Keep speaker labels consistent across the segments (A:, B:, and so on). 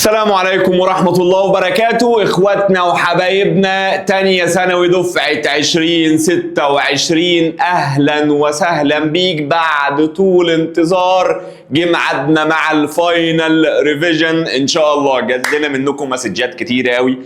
A: السلام عليكم ورحمة الله وبركاته اخواتنا وحبايبنا تانية ثانوي دفعة 2026. اهلا وسهلا بيك بعد طول انتظار. جه ميعادنا مع الفاينل ريفيجن ان شاء الله. جات لنا منكم مسجات كتير قوي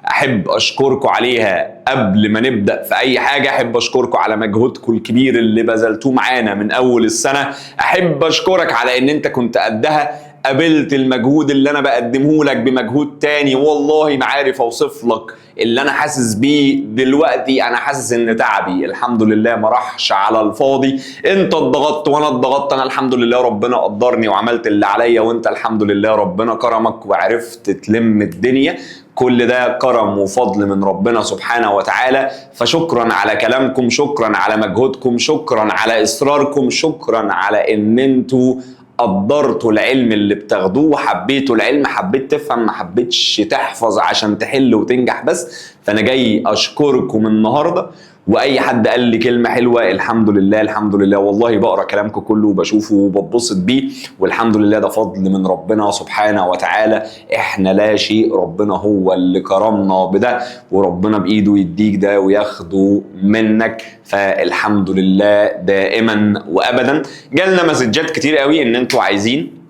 A: احب اشكركم عليها. قبل ما نبدا في اي حاجه احب اشكركم على مجهودكم الكبير اللي بذلتوه معانا من اول السنه. احب اشكرك على ان انت كنت قدها، قابلت المجهود اللي انا بقدمه لك بمجهود تاني. والله ما عارف اوصف لك اللي انا حاسس بيه دلوقتي. انا حاسس ان تعبي الحمد لله ما راحش على الفاضي. انت اتضغطت وانا اتضغطت، انا الحمد لله ربنا قدرني وعملت اللي عليا، وانت الحمد لله ربنا كرمك وعرفت تلم الدنيا. كل ده كرم وفضل من ربنا سبحانه وتعالى. فشكرا على كلامكم، شكرا على مجهودكم، شكرا على اصراركم، شكرا على ان انتوا قدرتوا العلم اللي بتاخدوه وحبيتوا العلم، حبيت تفهم ما حبيتش تحفظ عشان تحل وتنجح بس. فانا جاي اشكركم النهارده. واي حد قال لي كلمه حلوه الحمد لله الحمد لله. والله بقرا كلامكم كله وبشوفه وببسط بيه، والحمد لله ده فضل من ربنا سبحانه وتعالى. احنا لا شيء، ربنا هو اللي كرمنا بده، وربنا بايده يديك ده وياخده منك. فالحمد لله دائما وابدا. جالنا مسجات كتير قوي ان انتوا عايزين،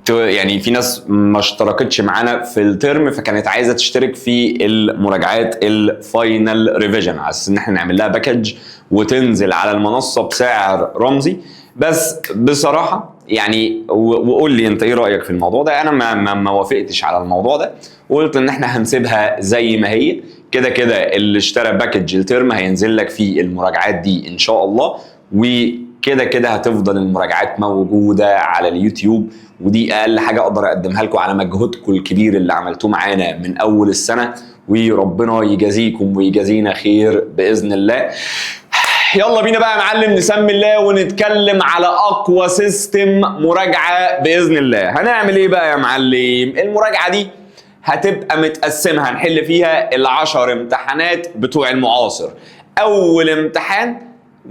A: يعني في ناس ما اشتركتش معانا في الترم فكانت عايزه تشترك في المراجعات الفاينل ريفيجن، على اساس ان احنا نعمل لها باكج وتنزل على المنصه بسعر رمزي. بس بصراحه يعني وقول لي انت ايه رايك في الموضوع ده. انا ما وافقتش على الموضوع ده، وقلت ان احنا هنسيبها زي ما هي. كده كده اللي اشترى باكج الترم هينزل لك فيه المراجعات دي ان شاء الله، وكده كده هتفضل المراجعات موجوده على اليوتيوب. ودي اقل حاجه اقدر اقدمها لكم على مجهودكم الكبير اللي عملتوه معانا من اول السنه، وربنا يجازيكم ويجازينا خير باذن الله. يلا بينا بقى يا معلم نسمي الله ونتكلم على اقوى سيستم مراجعه باذن الله. هنعمل ايه بقى يا معلم؟ المراجعه دي هتبقى متقسمه، هنحل فيها ال10 امتحانات بتوع المعاصر. اول امتحان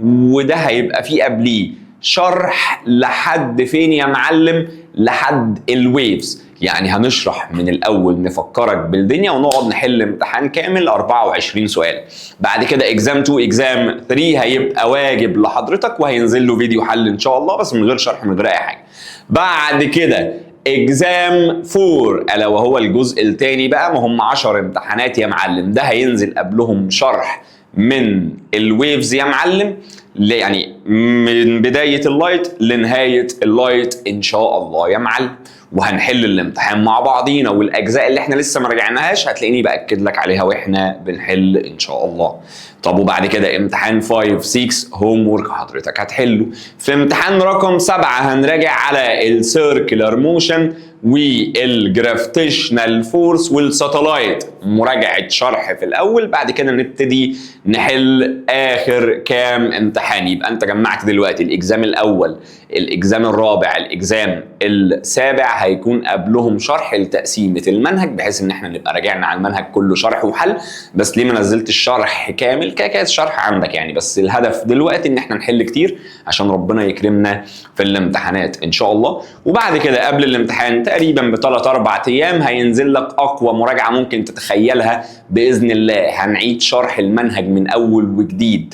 A: وده هيبقى فيه قبليه شرح لحد فين يا معلم؟ لحد الويفز. يعني هنشرح من الاول نفكرك بالدنيا ونقعد نحل امتحان كامل 24 سؤال. بعد كده اكزام 2 اكزام 3 هيبقى واجب لحضرتك وهينزل له فيديو حل ان شاء الله، بس من غير شرح من غير اي حاجه. بعد كده اكزام 4 الا وهو الجزء الثاني بقى، ما هم 10 امتحانات يا معلم. ده هينزل قبلهم شرح من الويفز يا معلم، يعني من بداية اللايت لنهاية اللايت ان شاء الله يا معلم. وهنحل الامتحان مع بعضينا، والاجزاء اللي احنا لسه ما رجعناهاش هتلاقيني باكد لك عليها واحنا بنحل ان شاء الله. طب وبعد كده امتحان 5 6 هوم وورك حضرتك هتحله. في امتحان رقم 7 هنراجع على السيركلر موشن والجرافيتيشنال فورس والساتلايت، مراجعه شرح في الاول. بعد كده نبتدي نحل اخر كام امتحان. يبقى انت جمعت دلوقتي الاكزام الاول، الاكزام الرابع، الاكزام السابع هيكون قبلهم شرح لتقسيمه المنهج، بحيث ان احنا نبقى راجعنا على المنهج كله شرح وحل. بس ليه ما نزلت الشرح كامل؟ كده الشرح عندك يعني، بس الهدف دلوقتي ان احنا نحل كتير عشان ربنا يكرمنا في الامتحانات ان شاء الله. وبعد كده قبل الامتحان تقريبا بثلاث 4 ايام هينزل لك اقوى مراجعه ممكن تتخيلها باذن الله. هنعيد شرح المنهج من اول وجديد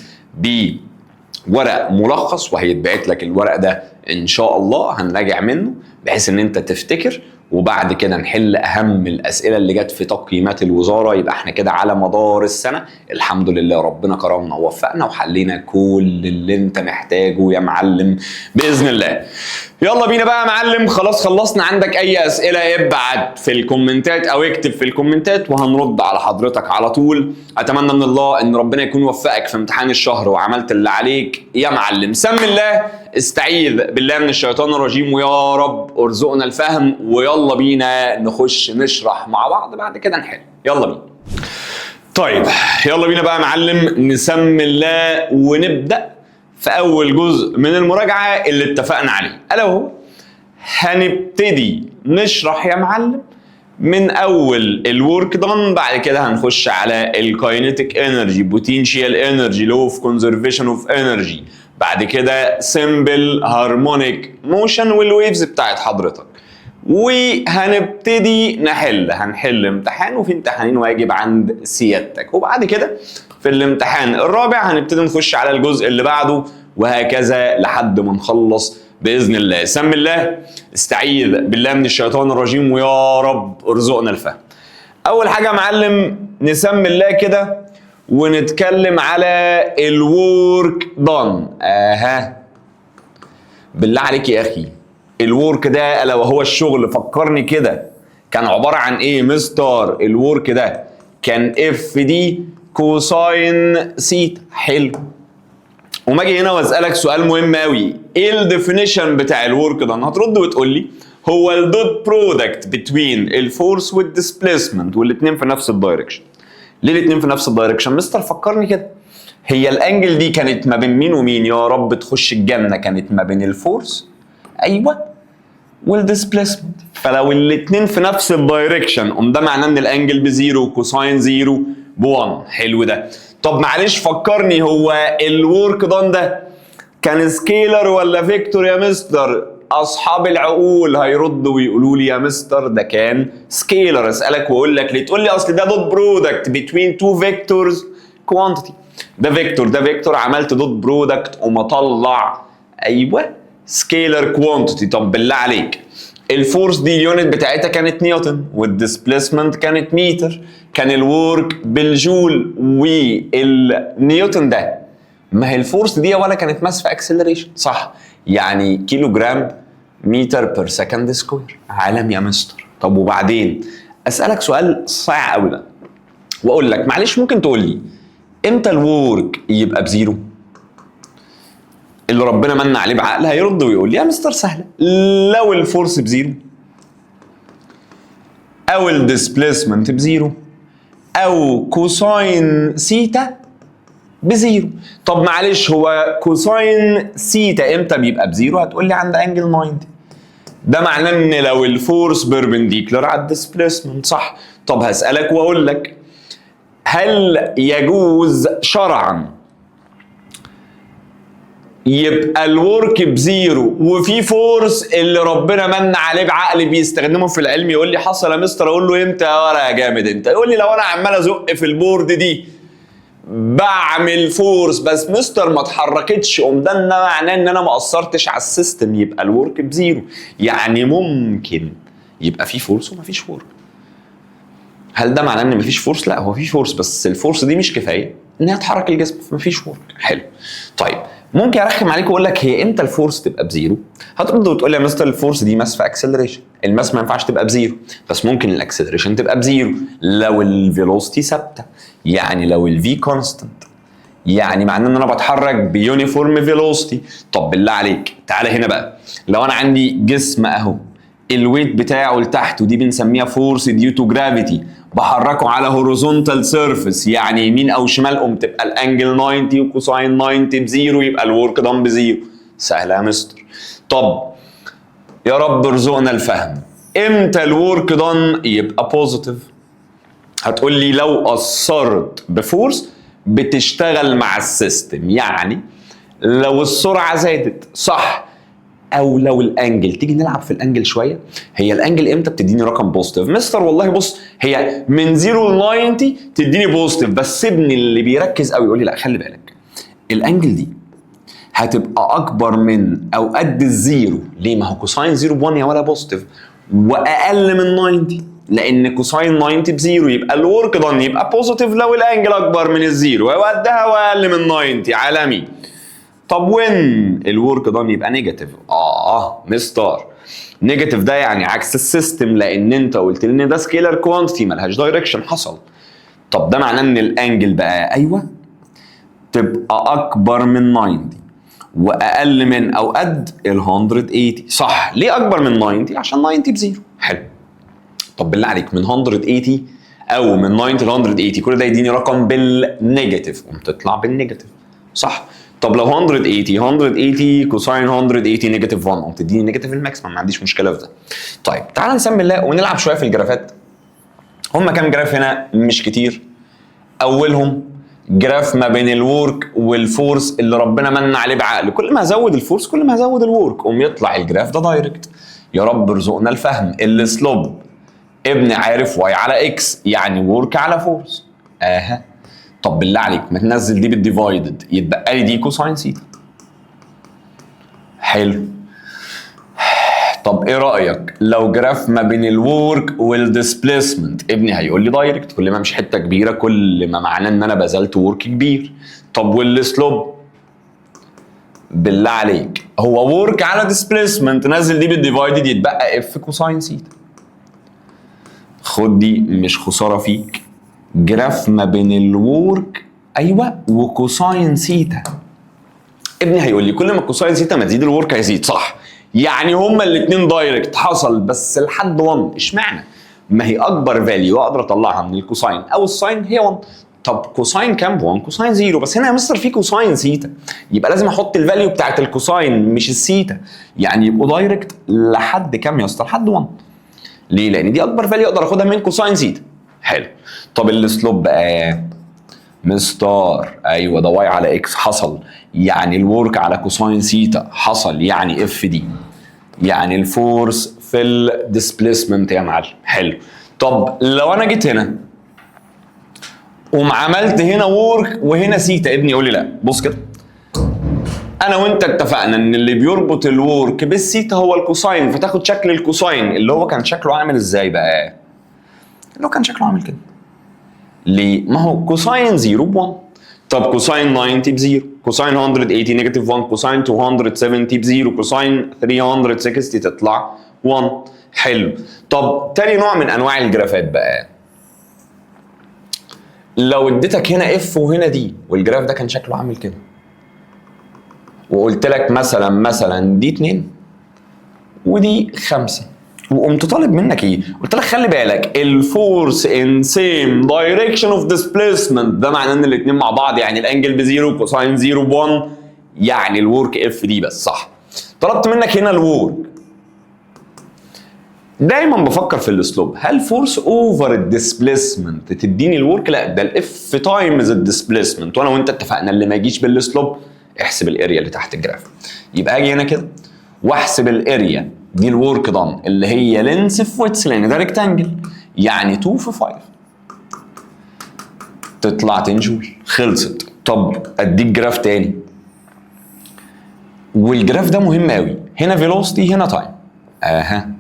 A: بورق ملخص، وهيتبعت لك الورق ده ان شاء الله. هنراجع منه بحيث ان انت تفتكر، وبعد كده نحل اهم الاسئله اللي جت في تقييمات الوزاره. يبقى احنا كده على مدار السنه الحمد لله ربنا كرمنا ووفقنا وحلينا كل اللي انت محتاجه يا معلم باذن الله. يلا بينا بقى يا معلم. خلاص خلصنا. عندك اي اسئله ابعت في الكومنتات او اكتب في الكومنتات وهنرد على حضرتك على طول. اتمنى من الله ان ربنا يكون وفقك في امتحان الشهر وعملت اللي عليك يا معلم. سم الله، استعيذ بالله من الشيطان الرجيم، ويا رب ارزقنا الفهم. ويلا بينا نخش نشرح مع بعض، بعد كده نحل. يلا بينا. طيب يلا بينا بقى يا معلم نسمي الله ونبدأ في أول جزء من المراجعة اللي اتفقنا عليه، ألا وهو هنبتدي نشرح يا معلم من أول الورك دان. بعد كده هنخش على الكاينيتيك انرجي، بوتنشال انرجي، لو اوف كونزرفيشن اوف انرجي، بعد كده سمبل هارمونيك موشن والويفز بتاعت حضرتك. وهنبتدي هنحل امتحان، وفي امتحانين واجب عند سيادتك، وبعد كده في الامتحان الرابع هنبتدي نخش على الجزء اللي بعده، وهكذا لحد ما نخلص باذن الله. سم الله، استعيذ بالله من الشيطان الرجيم، ويا رب ارزقنا الفهم. اول حاجه يا معلم نسمي الله كده ونتكلم على الورك دان. بالله عليك يا اخي، الورك ده الا وهو الشغل، فكرني كده كان عباره عن ايه مستر؟ الورك ده كان اف دي كوساين سيتا. حلو. وما اجي هنا واسالك سؤال مهم قوي، ايه الديفينيشن بتاع الورك ده؟ هترد وتقول لي هو الدوت برودكت بتوين الفورس والديسبيسمنت، والاثنين في نفس الدايركشن. ليه الاثنين في نفس الدايركشن مستر؟ فكرني كده، هي الانجل دي كانت ما بين مين ومين يا رب تخش الجنه؟ كانت ما بين الفورس ايوه والديسبيسمنت. فلو الاثنين في نفس الدايركشن ده معناه ان الانجل بزيرو وكوساين زيرو ب1. حلو ده. طب معلش فكرني، هو الورك دان ده كان سكيلر ولا فيكتور يا مستر؟ اصحاب العقول هيردوا ويقولوا لي يا مستر ده كان سكيلر. اسالك واقول لك ليه؟ تقول لي اصل ده دوت برودكت بين تو فيكتورز كوانتيتي. ده فيكتور عملت دوت برودكت ومطلع ايوه سكيلر كوانتيتي. طب بالله عليك، الفورس دي اليونت بتاعتها كانت نيوتن، والديسبيسمنت كانت متر، كان الورك بالجول، والنيوتن ده ما هي الفورس دي ولا كانت ماس في اكسلريشن صح؟ يعني كيلو جرام متر بير سكند سكوير. عالم يا مستر. طب وبعدين اسالك سؤال صعب قوي ده واقول لك معلش ممكن تقول لي امتى الورك يبقى بزيرو؟ اللي ربنا من عليه بعقل هيرد ويقول لي يا مستر سهله، لو الفورس بزيرو او الديسبيسمنت بزيرو او كوساين سيتا بزيرو. طب معلش هو كوساين سيتا امتى بيبقى بزيرو؟ هتقول لي عند انجل 90. ده معناه ان لو الفورس بيربنديكولار على الديسبيسمنت صح. طب هسالك واقول لك، هل يجوز شرعا يبقى الورك بزيرو وفي فورس اللي ربنا من عليه بعقل بيستخدمه في العلم؟ يقول لي حصل يا مستر. اقول له امتى يا جامد انت؟ يقول لي لو انا عمال ازق في البورد دي بعمل فورس بس مستر ما اتحركتش، ده معناه ان انا ما اثرتش على السيستم، يبقى الورك بزيرو. يعني ممكن يبقى في فورس وما فيش ورك. هل ده معناه ان مفيش فورس؟ لا، هو في فورس بس الفورس دي مش كفايه انها تحرك الجسم، فمفيش ورك. حلو. طيب ممكن ارخم عليك واقول لك هي امتى الفورس تبقى بزيرو؟ هترد وتقول لي يا مستر الفورس دي ماس في اكسلريشن، الماس ما ينفعش تبقى بزيرو، بس ممكن الاكسلريشن تبقى بزيرو لو الفيلوسيتي ثابته، يعني لو الفي كونستنت، يعني معناه ان انا بتحرك بيونيفورم فيلوسيتي. طب بالله عليك تعالى هنا بقى، لو انا عندي جسم اهو الويت بتاعه لتحت ودي بنسميها فورس ديو تو جرافيتي، بحركه على هوريزونتال سيرفيس يعني يمين او شمال، تبقى الانجل 90 وكوساين 90 بزيرو، يبقى الورك دان بزيرو. سهله يا مستر. طب يا رب ارزقنا الفهم، امتى الورك دان يبقى بوزيتيف؟ هتقول لي لو اثرت بفورس بتشتغل مع السيستم، يعني لو السرعه زادت صح، او لو الانجل، تيجي نلعب في الانجل شويه. هي الانجل امتى بتديني رقم بوزيتيف مستر؟ والله بص، هي من 0 ل 90 تديني بوزيتيف، بس ابني اللي بيركز قوي يقول لي لا خلي بالك الانجل دي هتبقى اكبر من او قد الزيرو. ليه؟ ما هو كوساين 0 ب1 يا ولا بوزيتيف، واقل من 90 لان كوساين 90 بزيرو، يبقى الورك دان يبقى بوزيتيف لو الانجل اكبر من الزيرو وقدها واقل من 90. عالمي. طب وين الورك دان يبقى نيجاتيف؟ مستر نيجاتيف ده يعني عكس السيستم، لان انت قلت لي ان ده سكيلر كوانتيتي مالهاش دايركشن. حصل. طب ده معناه ان الانجل بقى ايوه تبقى اكبر من 90 واقل من او قد ال 180 صح. ليه اكبر من 90؟ عشان 90 بزيرو. حلو. طب بالله عليك من 180 او من 90 ل 180 كل ده يديني رقم بالنيجاتيف، تطلع بالنيجاتيف صح. طب لو 180 كوساين 180 نيجاتيف 1 تديني نيجاتيف الماكسيمم، ما عنديش مشكله في ده. طيب تعال نسمي الله ونلعب شويه في الجرافات. هم كام جراف هنا؟ مش كتير. اولهم جراف ما بين الورك والفورس اللي ربنا من عليه بعقل، كل ما هزود الفورس كل ما هزود الورك، يطلع الجراف ده دايركت. يا رب ارزقنا الفهم. السلوب ابني عارف واي على اكس يعني ورك على فورس. طب بالله عليك ما تنزل دي بالديفايدد يتبقى لي دي كوساين سيتا. حلو. طب ايه رايك لو جراف ما بين الورك والديسبيسمنت؟ ابني هيقول لي دايركت، كل ما امشي حته كبيره كل ما معناه ان انا بذلت ورك كبير. طب والسلوب؟ بالله عليك هو ورك على ديسبيسمنت، نزل دي بالديفايدد يتبقى اف كوساين سيتا. خد دي مش خساره فيك، جراف ما بين الورك ايوه وكوساين سيتا. ابني هيقول لي كل ما الكوساين سيتا ما تزيد الورك هيزيد، صح؟ يعني هما الاثنين دايركت حصل بس لحد 1. اشمعنى؟ ما هي اكبر فاليو اقدر اطلعها من الكوساين او الساين هي 1. طب كوساين كام؟ 1. كوساين 0. بس هنا يا مستر في كوساين سيتا، يبقى لازم احط الفاليو بتاعت الكوساين مش السيتا، يعني يبقوا دايركت لحد كام يا مستر؟ لحد 1. ليه؟ لان دي اكبر فاليو اقدر اخدها من كوساين سيتا. حلو. طب السلوب بقى مستر ايوه ده واي على اكس حصل، يعني الورك على كوساين سيتا حصل، يعني اف دي يعني الفورس في الديسبيسمنت يا معلم. حلو. طب لو انا جيت هنا وعملت هنا وورك وهنا سيتا، ابني يقول لي لا بص كده، انا وانت اتفقنا ان اللي بيربط الورك بالسيتا هو الكوساين، فتاخد شكل الكوساين اللي هو كان شكله عامل ازاي بقى؟ اللي هو كان شكله عامل كده. ليه؟ ما هو كوساين 0 ب1. طب كوساين 90 ب0، كوساين 180 نيجاتيف 1، كوساين 270 ب0، كوساين 360 تطلع 1. حلو. طب تاني نوع من انواع الجرافات بقى، لو اديتك هنا اف وهنا دي والجراف ده كان شكله عامل كده، وقلت لك مثلا دي 2 ودي 5، وقمت طالب منك ايه؟ قلت لك خلي بالك الفورس ان سيم دايركشن اوف ديسبيسمنت، ده معناه ان الاثنين مع بعض، يعني الانجل ب0 كوساين 0 ب1، يعني الورك اف دي بس، صح؟ طلبت منك هنا الورك. دايما بفكر في الاسلوب، هل فورس اوفر الديسبيسمنت تديني الورك؟ لا، ده الاف تايمز الديسبيسمنت، وانا وانت اتفقنا اللي ما يجيش بالاسلوب احسب الاريا اللي تحت الجراف. يبقى اجي هنا كده واحسب الاريا دي الورك دان اللي هي لينس في ويتس، لان ده ريكتانجل يعني 2 في 5 تطلع 10 جول. خلصت. طب اديك جراف تاني، والجراف ده مهم قوي، هنا فيلوسيتي هنا تايم.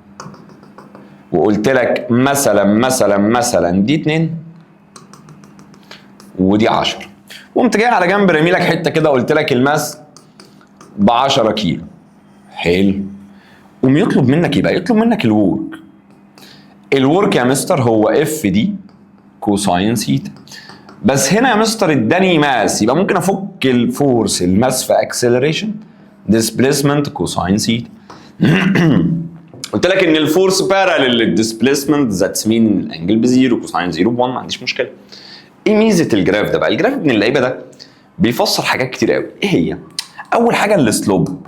A: وقلت لك مثلا دي 2 ودي 10، وقمت جاي على جنب رامي لك حته كده قلت لك الماس ب 10 كيلو. حلو. قوم يطلب منك يبقى يطلب منك الورك. الورك يا مستر هو اف دي كوساين سيتا، بس هنا يا مستر اداني ماس، يبقى ممكن افك الفورس الماس في اكسلريشن ديسبيسمنت كوساين سيتا. قلت لك ان الفورس بارالل للديسبيسمنت، ذاتس مين ان الانجل بزيرو كوساين 0 ب1، ما عنديش مشكله. ايه ميزه الجراف ده بقى؟ الجراف ابن اللعيبه ده بيفسر حاجات كتير قوي. ايه هي؟ اول حاجه السلوب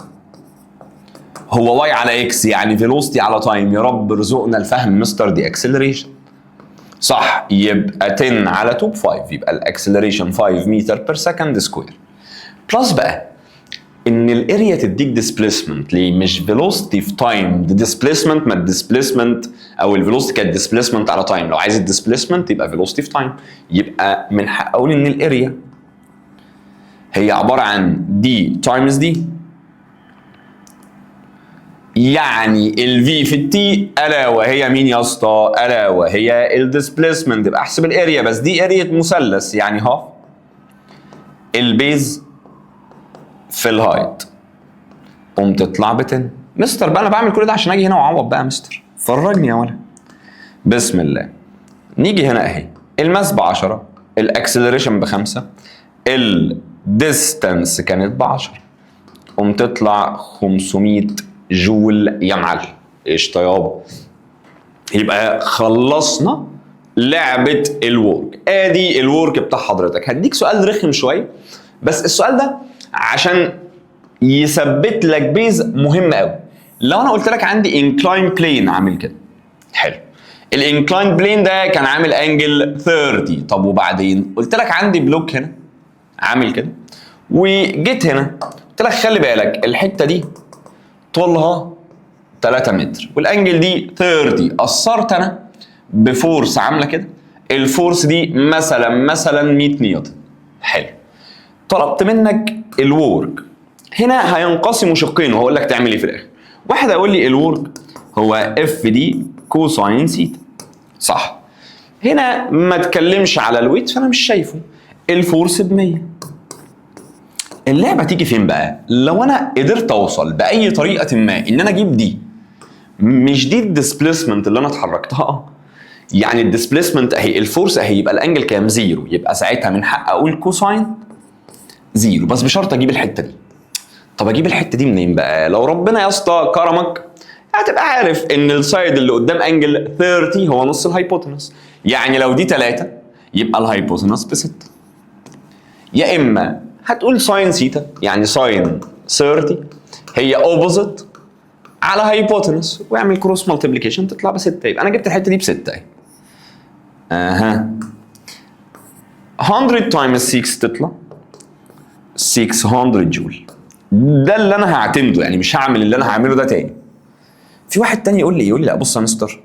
A: هو واي على اكس يعني فيلوسيتي على تايم، يا رب ارزقنا الفهم مستر، دي اكسلريشن صح، يبقى 10 على 2 ب 5، يبقى الاكسلريشن 5 متر بير سكند سكوير. بلس بقى ان الاريا تديك ديسبيسمنت، ليه؟ مش فيلوسيتي في تايم، دي ديسبيسمنت، ما الديسبيسمنت او الفيلوسيتي كانت ديسبيسمنت على تايم، لو عايز الديسبيسمنت يبقى فيلوسيتي في تايم، يبقى من حق اقول ان الاريا هي عباره عن دي تايمز دي، يعني الفي في التي الا وهي مين يا اسطى؟ الا وهي الديسبيسمنت. يبقى احسب الاريا، بس دي اريا مثلث يعني هاف البيز في الهايت، قوم تطلع ب 10. مستر بقى انا بعمل كل ده عشان اجي هنا واعوض بقى مستر، فرجني يا ولد. بسم الله. نيجي هنا اهي الماس ب 10، الاكسلريشن ب5، الديستانس كانت ب10، قوم تطلع 500 جول يا معلم. قشطه يابا. يبقى خلصنا لعبه الورك. ادي الورك بتاع حضرتك. هديك سؤال رخم شويه، بس السؤال ده عشان يثبت لك بيز مهم قوي. لو انا قلت لك عندي انكلاين بلين عامل كده، حلو، الانكلاين بلين ده كان عامل انجل 30، طب وبعدين قلت لك عندي بلوك هنا عامل كده، وجيت هنا قلت لك خلي بالك الحته دي طولها 3 متر والانجل دي 30. اثرت انا بفورس عامله كده، الفورس دي مثلا 100 نيوتن. حلو. طلبت منك الورك، هنا هينقسموا شقين وهقول لك تعمل ايه في الاخر. واحد هيقول لي الورك هو اف دي كوساين سيتا، صح. هنا ما تكلمش على الويت فانا مش شايفه. الفورس ب 100. اللعبه تيجي فين بقى؟ لو انا قدرت اوصل باي طريقه ما ان انا اجيب دي، مش دي الديسبيسمنت اللي انا اتحركتها، يعني الديسبيسمنت اهي، الفورس اهي، يبقى الانجل كام؟ 0. يبقى ساعتها من حق اقول كوساين 0، بس بشرط اجيب الحته دي. طب اجيب الحته دي منين بقى؟ لو ربنا يا اسطى كرمك هتبقى عارف ان السايد اللي قدام انجل 30 هو نص الهايبوتنس، يعني لو دي 3 يبقى الهايبوتنس ب 6. يا اما هتقول ساين سيتا، يعني ساين 30 هي اوبوزيت على هايبوتنس واعمل كروس مالتيبليكيشن تطلع ب 6. يبقى انا جبت الحته دي ب 6 اهي. 100 تايمز 6 تطلع 600 جول. ده اللي انا هعتمده، يعني مش هعمل اللي انا هعمله ده تاني. في واحد تاني يقول لي لا بص يا مستر،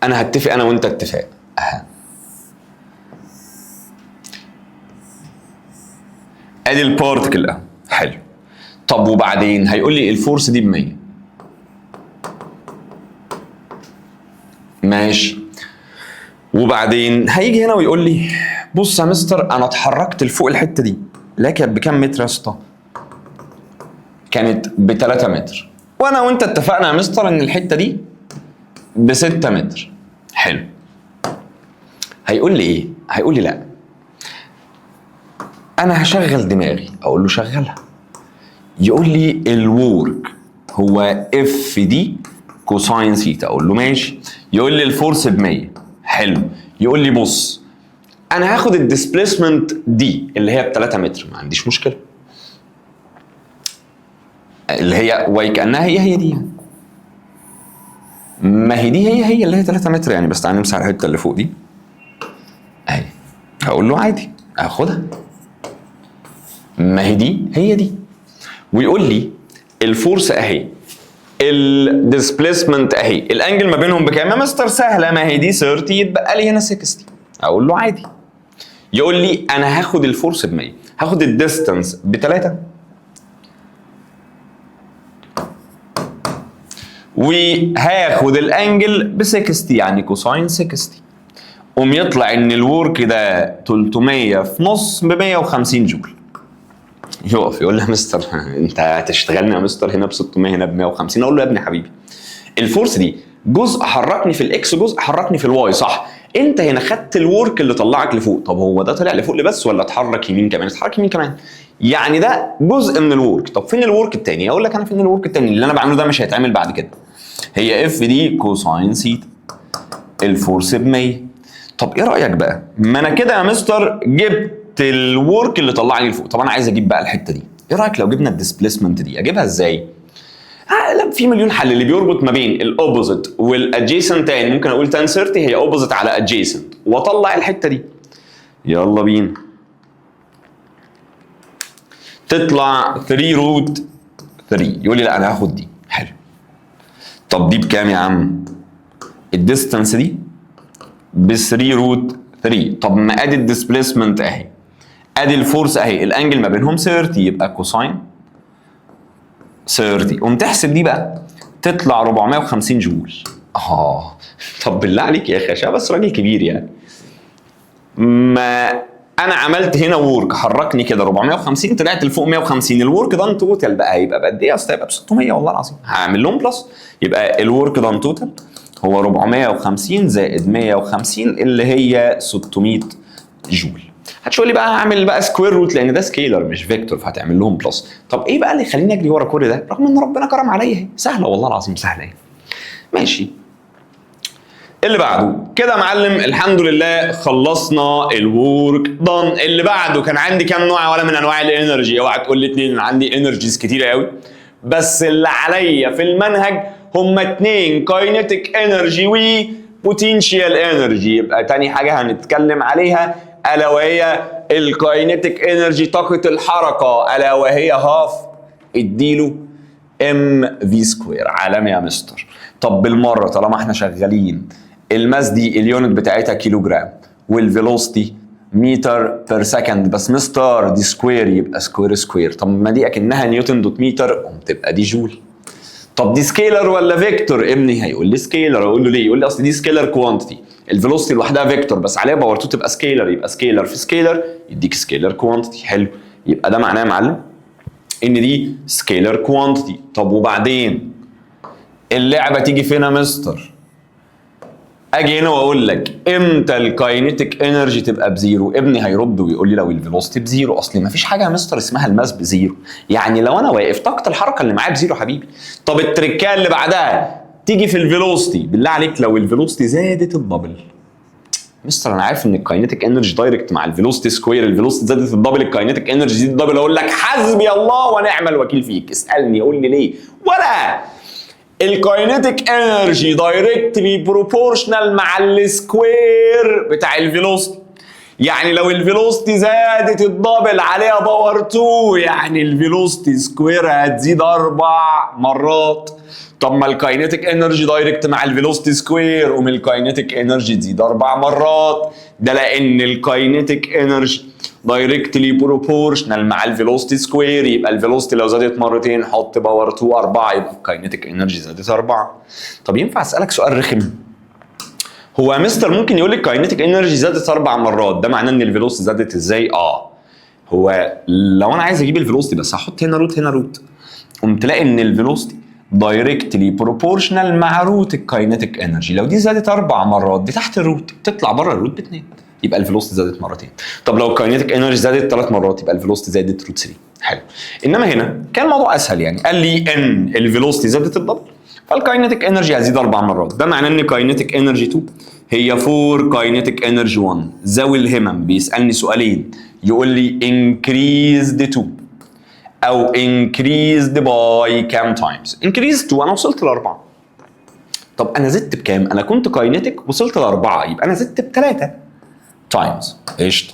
A: انا هتفق انا وانت اتفاق. ادي البارتكل اهو. حلو. طب وبعدين هيقول لي الفورس دي ب 100. ماشي. وبعدين هيجي هنا ويقول لي بص يا مستر انا اتحركت لفوق الحته دي، لا كانت بكام متر يا اسطى؟ كانت ب 3 متر، وانا وانت اتفقنا يا مستر ان الحته دي ب 6 متر. حلو. هيقول لي ايه؟ هيقول لي لا انا هشغل دماغي. اقول له شغلها. يقول لي الورك هو اف دي كوساين سيتا. اقول له ماشي. يقول لي الفورس ب 100. حلو. يقول لي بص انا هاخد الديسبيسمنت دي اللي هي ب 3 متر، ما عنديش مشكله، اللي هي واي كانها هي دي يعني. ما هي دي هي اللي هي 3 متر يعني، بس تعالى نمسح الحته اللي فوق دي اهي. هقول له عادي هاخدها، ما هي دي هي دي. ويقول لي الفورس اهي، الديسبيسمنت اهي، الانجل ما بينهم بكام يا مستر؟ سهله، ما هي دي 30 يتبقى لي هنا 60. اقول له عادي. يقول لي انا هاخد الفورس ب 100، هاخد الديستانس ب 3 وهاخد الانجل ب 60 يعني كوساين 60. قوم يطلع ان الورك ده 300 في نص ب 150 جول. يقف يقول لي يا مستر انت هتشتغلني يا مستر هنا ب 600 هنا ب 150. اقول له يا ابني حبيبي الفورس دي جزء حركني في الاكس جزء حركني في الواي، صح؟ انت هنا خدت الورك اللي طلعك لفوق. طب هو ده طلع لفوق بس ولا اتحرك يمين كمان؟ اتحرك يمين كمان، يعني ده جزء من الورك. طب فين الورك التاني؟ اقول لك انا فين الورك التاني اللي انا بعمله ده مش هيتعمل بعد كده. هي اف دي كوساين سيتا، الفورس ب 100. طب ايه رايك بقى؟ ما انا كده يا مستر جبت الورك اللي طلعني لفوق. طب انا عايز اجيب بقى الحته دي. ايه رايك لو جبنا الديسبيسمنت دي؟ اجيبها ازاي؟ لا في مليون حل. اللي بيربط ما بين الاوبوزيت والادجيسنت تاني ممكن اقول تان 30 هي اوبوزيت على ادجيسنت واطلع الحته دي. يلا بينا. تطلع 3 روت 3. يقول لي لا انا هاخد دي. حلو. طب دي بكام يا عم؟ الديستانس دي ب 3 روت 3. طب ما ادي الديسبيسمنت اهي، ادي الفورس اهي، الانجل ما بينهم 30 يبقى كوساين 30. قوم تحسب دي بقى تطلع 450 جول. طب بالله عليك يا اخي عشان بس راجل كبير يعني، ما انا عملت هنا وورك حركني كده 450 طلعت لفوق 150. الورك دان توتال بقى يبقى بقد ايه؟ اصل هيبقى ب 600 والله العظيم. هعمل لهم بلس، يبقى الورك دان توتال هو 450 زائد 150 اللي هي 600 جول. هتقول لي بقى اعمل بقى سكوير روت لان ده سكيلر مش فيكتور فهتعمل لهم بلس. طب ايه بقى اللي يخليني اجري ورا كل ده رغم ان ربنا كرم عليا اهي؟ سهله والله العظيم سهله اهي. ماشي. اللي بعده كده يا معلم الحمد لله خلصنا الورك دان. اللي بعده كان عندي كام نوع ولا من انواع الانرجي؟ اوعى تقول لي 2. عندي انرجيز كتيره قوي، بس اللي عليا في المنهج هما 2: كاينيتيك انرجي وبوتنشال انرجي. يبقى تاني حاجه هنتكلم عليها الا وهي الكاينيتيك انرجي، طاقه الحركه، الا وهي هاف اديله ام في سكوير. عالمي يا مستر. طب بالمره طالما احنا شغالين، الماس دي اليونت بتاعتها كيلو جرام والفيلوسيتي متر بير سكند، بس مستر دي سكوير يبقى سكوير سكوير. طب ما دي اكنها نيوتن دوت متر، قوم تبقى دي جول. طب دي سكيلر ولا فيكتور؟ ابني هيقول لي سكيلر. اقول له ليه؟ يقول لي اصل دي سكيلر كوانتيتي، الفيلوسيتي لوحدها فيكتور بس عليها باور 2 تبقى سكيلر، يبقى سكيلر في سكيلر يديك سكيلر كوانتيتي. حلو، يبقى ده معناه يا معلم ان دي سكيلر كوانتيتي. طب وبعدين اللعبه تيجي فين يا مستر؟ اجي هنا واقول لك امتى الكاينيتيك انرجي تبقى بزيرو؟ ابني هيرد ويقول لي لو الفيلوسيتي بزيرو. اصل ما فيش حاجه يا مستر اسمها الماس بزيرو، يعني لو انا واقف طاقه الحركه اللي معايا بزيرو حبيبي. طب التركيه اللي بعدها تيجي في الفيلوسيتي، بالله عليك لو الفيلوسيتي زادت الدبل. مستر انا عارف ان الكاينيتيك انرجي دايركت مع الفيلوسيتي سكوير، الفيلوسيتي زادت الدبل الكاينيتيك انرجي زادت الدبل. اقول لك حسبي الله ونعم الوكيل فيك. اسالني قول لي ليه؟ ولا الكاينيتيك انرجي دايركتلي بروبورشنال مع السكوير بتاع الفيلوسيتي، يعني لو الفيلوسيتي زادت الدبل عليها باور 2 يعني الفيلوسيتي سكوير هتزيد 4 مرات. طب ما الكاينيتيك انرجي دايركت مع الفيلوسيتي سكوير، قوم الكاينيتيك انرجي تزيد 4 مرات. ده لان الكاينيتيك انرجي دايركتلي بروبورشنال مع الفيلوسيتي سكوير، يبقى الفيلوسيتي لو زادت مرتين حط باور 2 4 يبقى الكاينيتيك انرجي زادت 4. طب ينفع اسالك سؤال رخم؟ هو يا مستر ممكن يقول لي الكاينيتيك انرجي زادت 4 مرات، ده معناه ان الفيلوسيتي زادت ازاي؟ هو لو انا عايز اجيب الفيلوسيتي بس هحط هنا روت هنا روت، قمت تلاقي ان الفيلوسيتي دايركتلي بروبورشنال مع روت الكاينيتيك انرجي. لو دي زادت 4 مرات دي تحت الروت تطلع بره الروت ب2 يبقى الفيلوسيتي زادت مرتين. طب لو الكاينيتيك انرجي زادت 3 مرات يبقى الفيلوسيتي زادت روت 3. حلو. انما هنا كان الموضوع اسهل، يعني قال لي ان الفيلوسيتي زادت الدبل فالكاينيتيك انرجي هزيد 4 مرات. ده معناه ان كاينيتيك انرجي 2 هي 4 كاينيتيك انرجي 1. ذوي الهمم بيسالني سؤالين، يقول لي increased 2 او increased by كام تايمز؟ increased 2 انا وصلت ل4. طب انا زدت بكام؟ انا كنت كاينيتيك وصلت ل4 يبقى انا زدت ب3 تايمز. قشطه.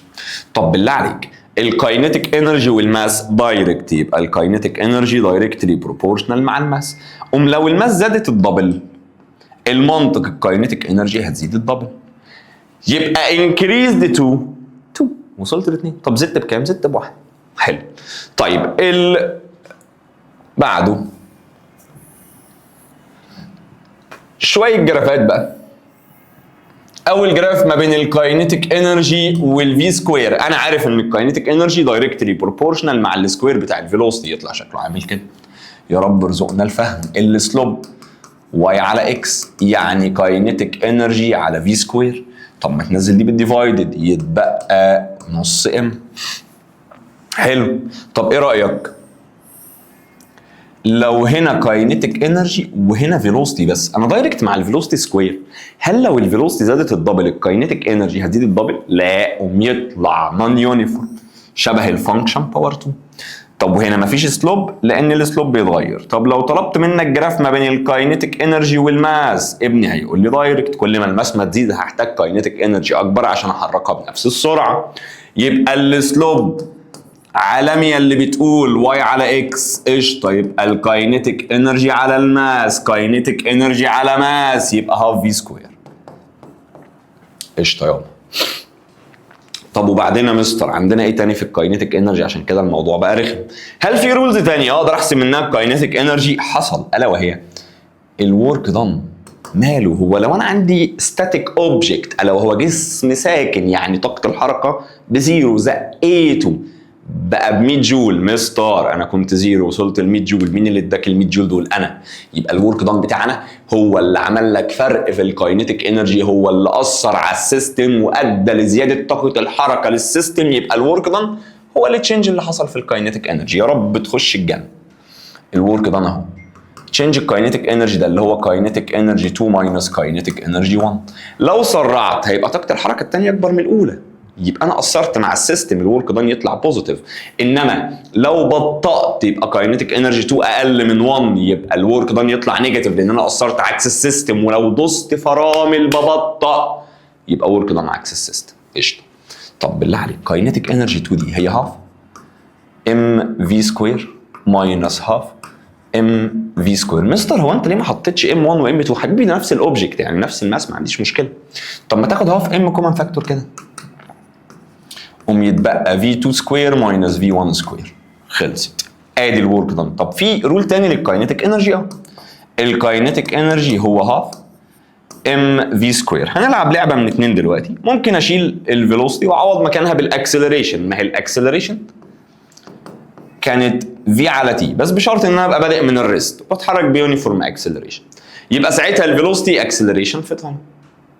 A: طب بالله عليك الكاينيتيك انرجي والماس دايركت، يبقى الكاينيتيك انرجي دايركتلي بروبورشنال مع الماس. لو الماس زادت الدبل المنطق الكاينيتيك انرجي هتزيد الدبل، يبقى increased 2 وصلت ل2. طب زدت بكام؟ زدت ب1. حلو. طيب بعده شويه جرافات بقى. اول جراف ما بين الكاينيتيك انرجي والفي سكوير. انا عارف ان الكاينيتيك انرجي دايركتلي بروبورشنال مع السكوير بتاع الفيلوسيتي، يطلع شكله عامل كده. يا رب ارزقنا الفهم. السلوب واي على اكس يعني كاينيتيك انرجي على في سكوير. طب ما تنزل دي بالديفايدد يتبقى نص ام. حلو. طب ايه رايك لو هنا كاينيتيك انرجي وهنا فيلوسيتي بس انا دايركت مع الفيلوسيتي سكوير، هل لو الفيلوسيتي زادت الدبل الكاينيتيك انرجي هتزيد الدبل؟ لا، قوم يطلع نون يونيفورم شبه الفانكشن باور 2. طب وهنا مفيش سلوب لان السلوب بيتغير. طب لو طلبت منك جراف ما بين الكاينيتيك انرجي والماس، ابني هيقول لي دايركت. كل ما الماس ما تزيد هحتاج كاينيتيك انرجي اكبر عشان احركها بنفس السرعه. يبقى السلوب عالمية اللي بتقول واي على اكس. قشطه. يبقى الكاينيتيك انرجي على الماس كاينيتيك انرجي على ماس يبقى هاف في سكوير. قشطه يلا. طب وبعدين يا مستر عندنا ايه تاني في الكاينيتيك انرجي عشان كده الموضوع بقى رخم؟ هل في رولز تانية اقدر احسب منها الكاينيتيك انرجي؟ حصل، الا وهي الورك دان. ماله؟ هو لو انا عندي ستاتيك اوبجكت الا وهو جسم ساكن يعني طاقه الحركه بزيرو زقيته بقى ب 100 جول. مستر انا كنت زيرو وصلت ل 100 جول، مين اللي اداك ال 100 جول دول؟ انا. يبقى الورك دان بتاعنا هو اللي عمل لك فرق في الكاينيتيك انرجي، هو اللي اثر على السيستم وادى لزياده طاقه الحركه للسيستم. يبقى الورك دان هو التشينج اللي حصل في الكاينيتيك انرجي. يا رب تخش الجنه. الورك دان اهو تشينج الكاينيتيك انرجي، ده اللي هو كاينيتيك انرجي 2 ماينس كاينيتيك انرجي 1. لو سرعت هيبقى طاقه الحركه الثانيه اكبر من الاولى، يبقى انا اثرت مع السيستم الورك دان يطلع بوزيتيف. انما لو بطأت يبقى كاينيتيك انرجي 2 اقل من 1 يبقى الورك دان يطلع نيجاتيف لان انا اثرت عكس السيستم. ولو دوست فرامل ببطأ يبقى ورك دان عكس السيستم. قشطه. طب بالله عليك كاينيتيك انرجي 2 دي هي هاف ام في سكوير ماينس هاف ام في سكوير. مستر هو انت ليه ما حطيتش ام 1 وام 2؟ حبيبي ده نفس الاوبجكت يعني نفس الماس، ما عنديش مشكله. طب ما تاخد هاف ام كومن فاكتور كده، يتبقى في 2 سكوير ماينس في 1 سكوير، خلصت. ادي الورك دان. طب في رول تاني للكاينيتيك انرجي الكاينيتيك انرجي هو هاف ام في سكوير. هنلعب لعبه من اتنين دلوقتي. ممكن اشيل الفيلوسيتي واعوض مكانها بالاكسلريشن. ما هي الاكسلريشن كانت في على تي، بس بشرط ان انا ابقى بادئ من الريست واتحرك بيونيفورم اكسلريشن، يبقى ساعتها الفيلوسيتي اكسلريشن في تايم.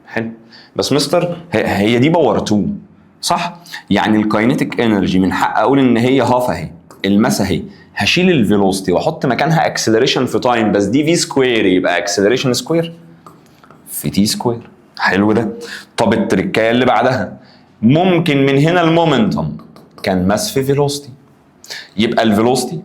A: حلو. بس مستر هي دي باور 2 صح؟ يعني الكاينيتيك انرجي من حق اقول ان هي هاف اهي، الماس اهي، هشيل الفيلوسيتي واحط مكانها اكسلريشن في تايم، بس دي في سكوير يبقى اكسلريشن سكوير في تي سكوير. حلو ده. طب التركايه اللي بعدها، ممكن من هنا المومنتوم كان ماس في فيلوسيتي، يبقى الفيلوسيتي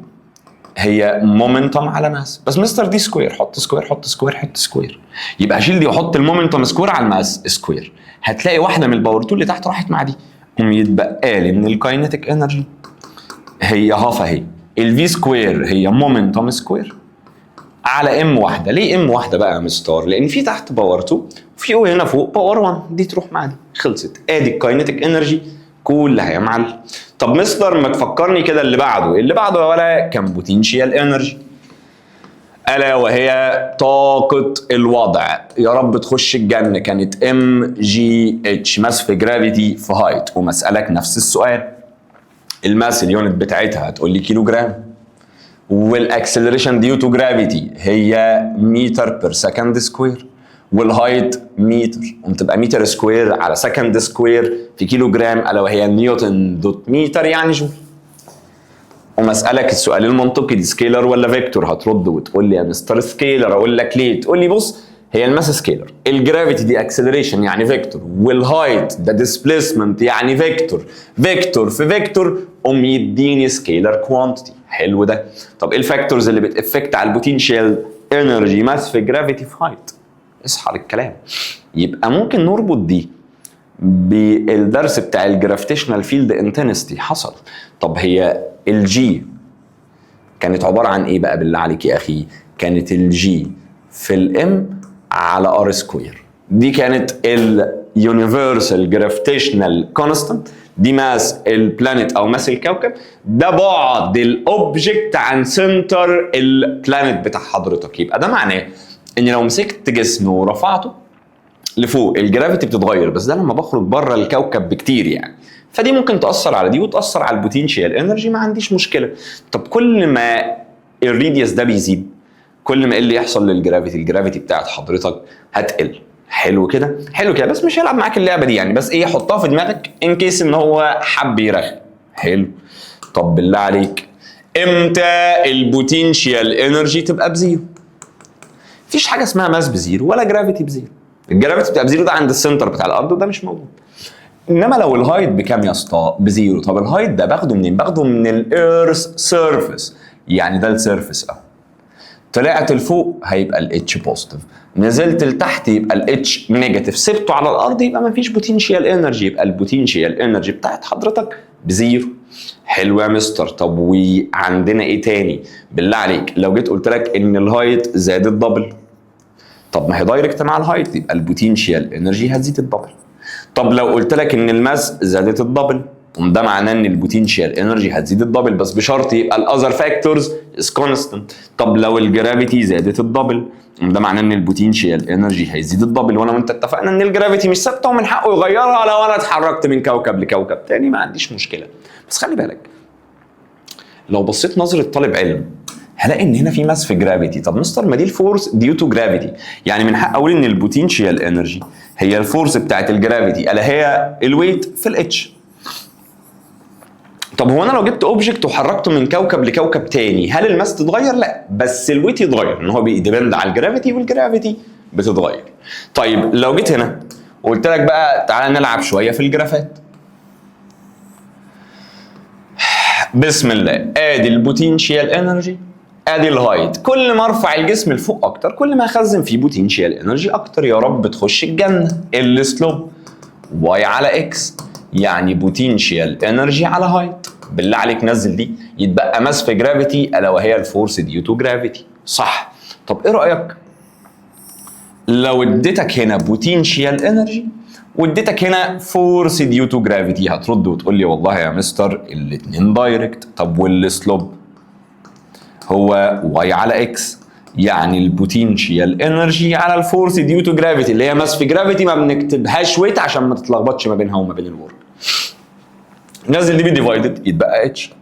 A: هي مومنتوم على ماس. بس مستر دي سكوير، حط سكوير حط سكوير حط سكوير، يبقى اشيل دي واحط المومنتوم سكوير على الماس سكوير. هتلاقي واحده من الباور 2 اللي تحت راحت مع دي، يتبقى لي من الكاينيتيك انرجي هي هاف اهي، الفي سكوير هي مومنتوم سكوير على ام واحده. ليه ام واحده بقى يا مستر؟ لان في تحت باور 2 وفي هنا فوق باور 1، دي تروح مع دي، خلصت. ادي الكاينيتيك انرجي كلها يا معلم. طب مستر ما تفكرني كده اللي بعده، اللي بعده يا ولا كان بوتنشال انرجي، الا وهي طاقه الوضع. يا رب تخش الجنه. كانت ام جي اتش، ماس في جرافيتي في هايت. ومسالك نفس السؤال، الماس اليونت بتاعتها هتقول لي كيلو جرام، والاكسلريشن ديو تو جرافيتي هي متر بير سكند سكوير، والهايت متر، وتبقى متر سكوير على سكند سكوير في كيلو جرام، الا وهي نيوتن دوت متر يعني جول. ومسألك السؤال المنطقي، دي سكيلر ولا فيكتور؟ هترد وتقول لي يا مستر سكيلر. اقول لك ليه؟ تقول لي بص، هي الماس سكيلر، الجرافيتي دي اكسلريشن يعني فيكتور، والهايت ده ديسبيسمنت يعني فيكتور، فيكتور في فيكتور يديني سكيلر كوانتيتي. حلو ده. طب ايه الفاكتورز اللي بتافكت على البوتنشال انرجي ماس في جرافيتي في هايت؟ اصحى للكلام. يبقى ممكن نربط دي بالدرس بتاع الجرافيتيشنال فيلد انتنستي. حصل. طب هي الجي كانت عباره عن ايه بقى بالله عليك يا اخي؟ كانت الجي في الام على ار سكوير. دي كانت اليونيفرسال جرافيتيشنال كونستانت، دي ماس البلانيت او ماس الكوكب، ده بعد الاوبجكت عن سنتر البلانيت بتاع حضرتك. يبقى ده معناه ان لو مسكت جسم ورفعته لفوق الجرافيتي بتتغير، بس ده لما بخرج بره الكوكب بكتير يعني. فدي ممكن تاثر على دي وتاثر على البوتنشال انرجي، ما عنديش مشكله. طب كل ما الريديوس ده بيزيد، كل ما ايه اللي يحصل للجرافيتي؟ الجرافيتي بتاعت حضرتك هتقل. حلو كده، حلو كده. بس مش هيلعب معاك اللعبه دي يعني، بس ايه، حطها في دماغك ان كيس ان هو حب يرخي. حلو. طب بالله عليك، امتى البوتنشال انرجي تبقى بزيرو؟ مفيش حاجه اسمها ماس بزيرو ولا جرافيتي بزيرو. الجرافيتي بتبقى بزيرو ده عند السنتر بتاع الارض، وده مش موجود. انما لو الهايت بكام يا اسطى؟ بزيرو. طب الهايت ده باخده منين؟ باخده من الايرث سيرفيس، يعني ده السيرفيس اهو. طلعت لفوق هيبقى الاتش بوزيتيف، نزلت لتحت يبقى الاتش نيجاتيف، سبته على الارض يبقى مفيش بوتنشال انرجي، يبقى البوتنشال انرجي بتاعت حضرتك بزيرو. حلو يا مستر. طب وعندنا ايه تاني بالله عليك؟ لو جيت قلت لك ان الهايت زاد الدبل، طب ما هي دايركت مع الهايت، يبقى البوتنشال انرجي هتزيد الدبل. طب لو قلت لك ان الماس زادت الدبل، ده معناه ان البوتنشال انرجي هتزيد الدبل، بس بشرط يبقى الاذر فاكتورز از كونستنت. طب لو الجرافيتي زادت الدبل، ده معناه ان البوتنشال انرجي هيزيد الدبل، وانا وانت اتفقنا ان الجرافيتي مش ثابته ومن حقه يغيرها لو انا اتحركت من كوكب لكوكب تاني، ما عنديش مشكله. بس خلي بالك، لو بصيت نظره طالب علم هلاقي ان هنا في ماس في جرافيتي. طب مستر ما دي الفورس ديو تو جرافيتي، يعني من حق اقول ان البوتنشال انرجي هي الفورس بتاعت الجرافيتي الا هي الويت في الاتش. طب هو انا لو جبت اوبجكت وحركته من كوكب لكوكب تاني، هل الماس تتغير؟ لا، بس الويت يتغير، ان هو بيديبند على الجرافيتي والجرافيتي بتتغير. طيب لو جيت هنا وقلت لك بقى تعالى نلعب شويه في الجرافات. بسم الله، ادي البوتنشال انرجي، ادي الهايت. كل ما ارفع الجسم لفوق اكتر كل ما اخزن فيه بوتنشال انرجي اكتر. يا رب تخش الجنه. السلوب واي على اكس، يعني بوتنشال انرجي على هايت. بالله عليك نزل دي، يتبقى ماس في جرافيتي الا وهي الفورس ديو تو جرافيتي. صح. طب ايه رايك لو اديتك هنا بوتنشال انرجي واديتك هنا فورس ديو تو جرافيتي؟ هترد وتقول لي والله يا مستر الاثنين دايركت. طب والسلوب هو واي على اكس، يعني البوتنشال انرجي على الفورس ديو تو جرافيتي اللي هي ماس في جرافيتي ما بنكتبهاش ويت عشان ما تتلخبطش ما بينها وما بين الورك. نزل دي ديفايدد يتبقى اتش.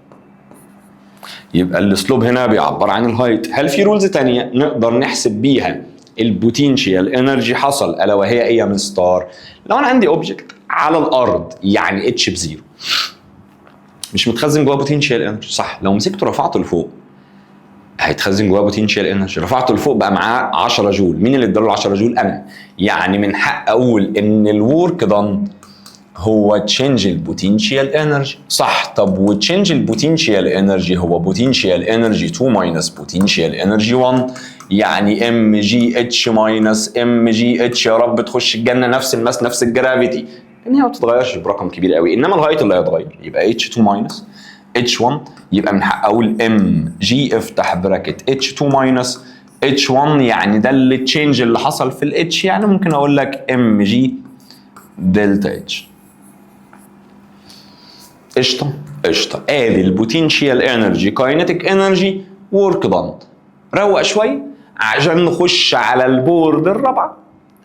A: يبقى السلوب هنا بيعبر عن الهايت. هل في رولز تانية نقدر نحسب بيها البوتنشال انرجي حصل الا وهي ايه يا مستر؟ لو انا عندي اوبجكت على الارض يعني اتش بزيرو مش متخزن جواه بوتنشال انرجي، صح؟ لو مسكته رفعته لفوق هيتخزن جواه بوتنشال انرجي. رفعته لفوق بقى معاه 10 جول. مين اللي اداله 10 جول؟ انا. يعني من حق اقول ان الورك دان هو تشينج البوتنشال انرجي، صح؟ طب وتشينج البوتنشال انرجي هو بوتنشال انرجي 2 ماينس بوتنشال انرجي 1، يعني ام جي اتش ماينس ام جي اتش. يا رب تخش الجنه نفس الماس نفس الجرافيتي، لان هي ما بتتغيرش برقم كبير قوي، انما الهايت اللي هيتغير. يبقى اتش 2 ماينس اتش 1، يبقى من حق اقول ام جي افتح براكت اتش 2 ماينس اتش 1، يعني ده اللي تشينج اللي حصل في الاتش. يعني ممكن اقول لك ام جي دلتا اتش. قشطه قشطه. ادي البوتنشال انرجي كاينيتيك انرجي ورك دان. روق شويه عشان نخش على البورد الرابعه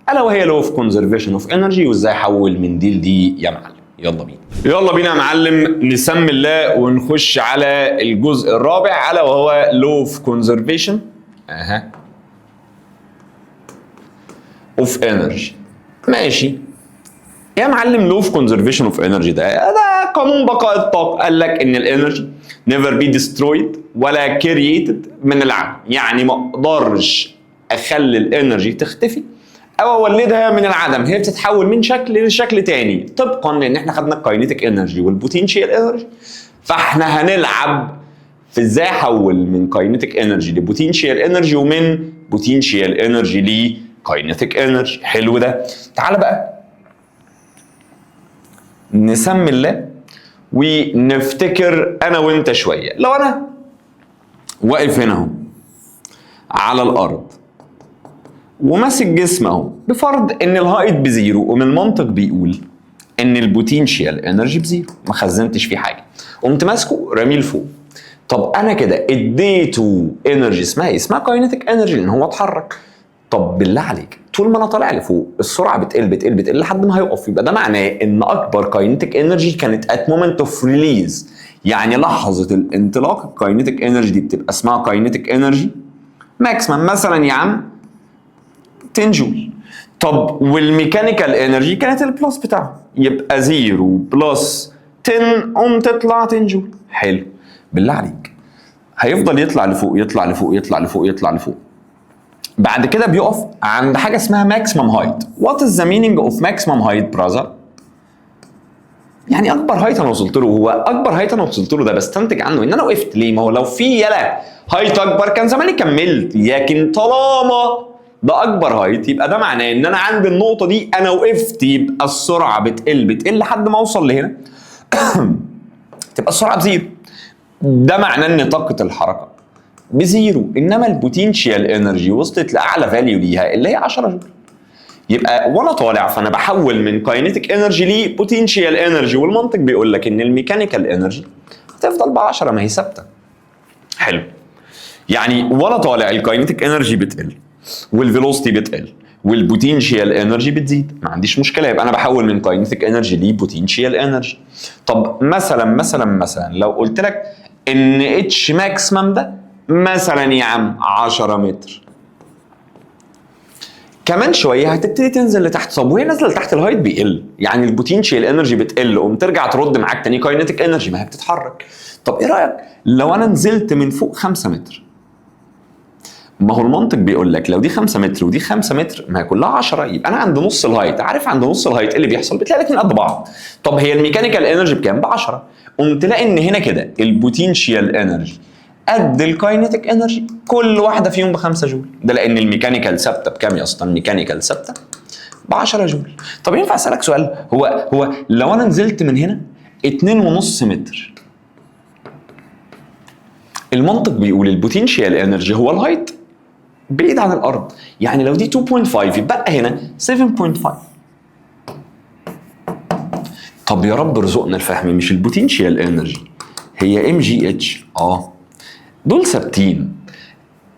A: الا وهي لو اوف كونزرفيشن اوف انرجي وازاي احول من دي لدي يا معلم. يلا بينا يلا بينا يا معلم، نسمي الله ونخش على الجزء الرابع الا وهو لو اوف كونزرفيشن اوف انرجي. ماشي يا معلم. لو اوف كونزرفيشن اوف انرجي ده قانون بقاء الطاقه. قال لك ان الانرجي نيفر بي ديسترويد ولا كرييتد من العدم، يعني ما اقدرش اخلي الانرجي تختفي او اولدها من العدم، هي بتتحول من شكل لشكل تاني طبقا لان احنا خدنا الكاينيتيك انرجي والبوتنشال انرجي. فاحنا هنلعب في ازاي احول من كاينيتيك انرجي لبوتنشال انرجي ومن بوتنشال انرجي لكاينيتيك انرجي. حلو ده. تعال بقى نسمي الله ونفتكر انا وانت شويه. لو انا واقف هنا اهو على الارض وماسك جسم اهو، بفرض ان الهايت بزيرو، ومن المنطق بيقول ان البوتنشال انرجي بزيرو، ما خزنتش فيه حاجه، قمت ماسكه راميه لفوق. طب انا كده اديته انرجي اسمها كاينيتيك انرجي لان هو اتحرك. طب بالله عليك طول ما انا طالع لفوق السرعه بتقل لحد ما هيقف، يبقى ده معناه ان اكبر كاينيتيك انرجي كانت ات مومنت اوف ريليز، يعني لحظه الانطلاق الكاينيتيك انرجي دي بتبقى اسمها كاينيتيك انرجي ماكسيمم مثلا يا عم 10 جول. طب والميكانيكال انرجي كانت البلس بتاعه، يبقى 0 بلس 10 قمت تطلع 10 جول. حلو. بالله عليك هيفضل يطلع لفوق يطلع لفوق يطلع لفوق يطلع لفوق، بعد كده بيقف عند حاجه اسمها ماكسيمم هايت. وات از ذا مينينج اوف ماكسيمم هايت براذر؟ يعني اكبر هايت انا وصلت له. هو اكبر هايت انا وصلت له ده بستنتج عنه ان انا وقفت ليه؟ ما هو لو في يلا هايت اكبر كان زماني كملت، لكن طالما ده اكبر هايت يبقى ده معناه ان انا عند النقطه دي انا وقفت، يبقى السرعه بتقل لحد ما اوصل لهنا تبقى السرعه بزيرو. ده معناه ان طاقه الحركه بزيرو، انما البوتنشال انرجي وصلت لاعلى فاليو ليها اللي هي 10 جول. يبقى وانا طالع فانا بحول من كاينيتيك انرجي لبوتنشال انرجي، والمنطق بيقول لك ان الميكانيكال انرجي هتفضل ب 10 ما هي ثابته. حلو. يعني وانا طالع الكاينيتيك انرجي بتقل والفيلوسيتي بتقل والبوتنشال انرجي بتزيد، ما عنديش مشكله، يبقى انا بحول من كاينيتيك انرجي لبوتنشال انرجي. طب مثلا لو قلت لك ان اتش ماكسيمم ده مثلا يا عم 10 متر، كمان شويه هتبتدي تنزل لتحت. طب وهي نازله لتحت الهايت بيقل، يعني البوتنشال انرجي بتقل، قوم ترجع ترد معاك تاني كاينيتيك انرجي، ما هي بتتحرك. طب ايه رايك لو انا نزلت من فوق 5 متر؟ ما هو المنطق بيقول لك لو دي 5 متر ودي 5 متر ما هي كلها 10، يبقى انا عند نص الهايت. عارف عند نص الهايت ايه اللي بيحصل؟ بتلاقي الاثنين قد بعض. طب هي الميكانيكال انرجي بكام؟ ب 10. قوم تلاقي ان هنا كده البوتنشال انرجي قد الكاينيتيك انرجي، كل واحده فيهم ب 5 جول. ده لان الميكانيكال ثابته بكام يا اسطى؟ الميكانيكال ثابته ب 10 جول. طب ينفع اسالك سؤال؟ هو لو انا نزلت من هنا 2.5 متر المنطق بيقول البوتنشال انرجي هو الهايت بعيد عن الارض، يعني لو دي 2.5 يبقى هنا 7.5. طب يا رب ارزقنا الفهم، مش البوتنشال انرجي هي ام جي اتش؟ دول ثابتين.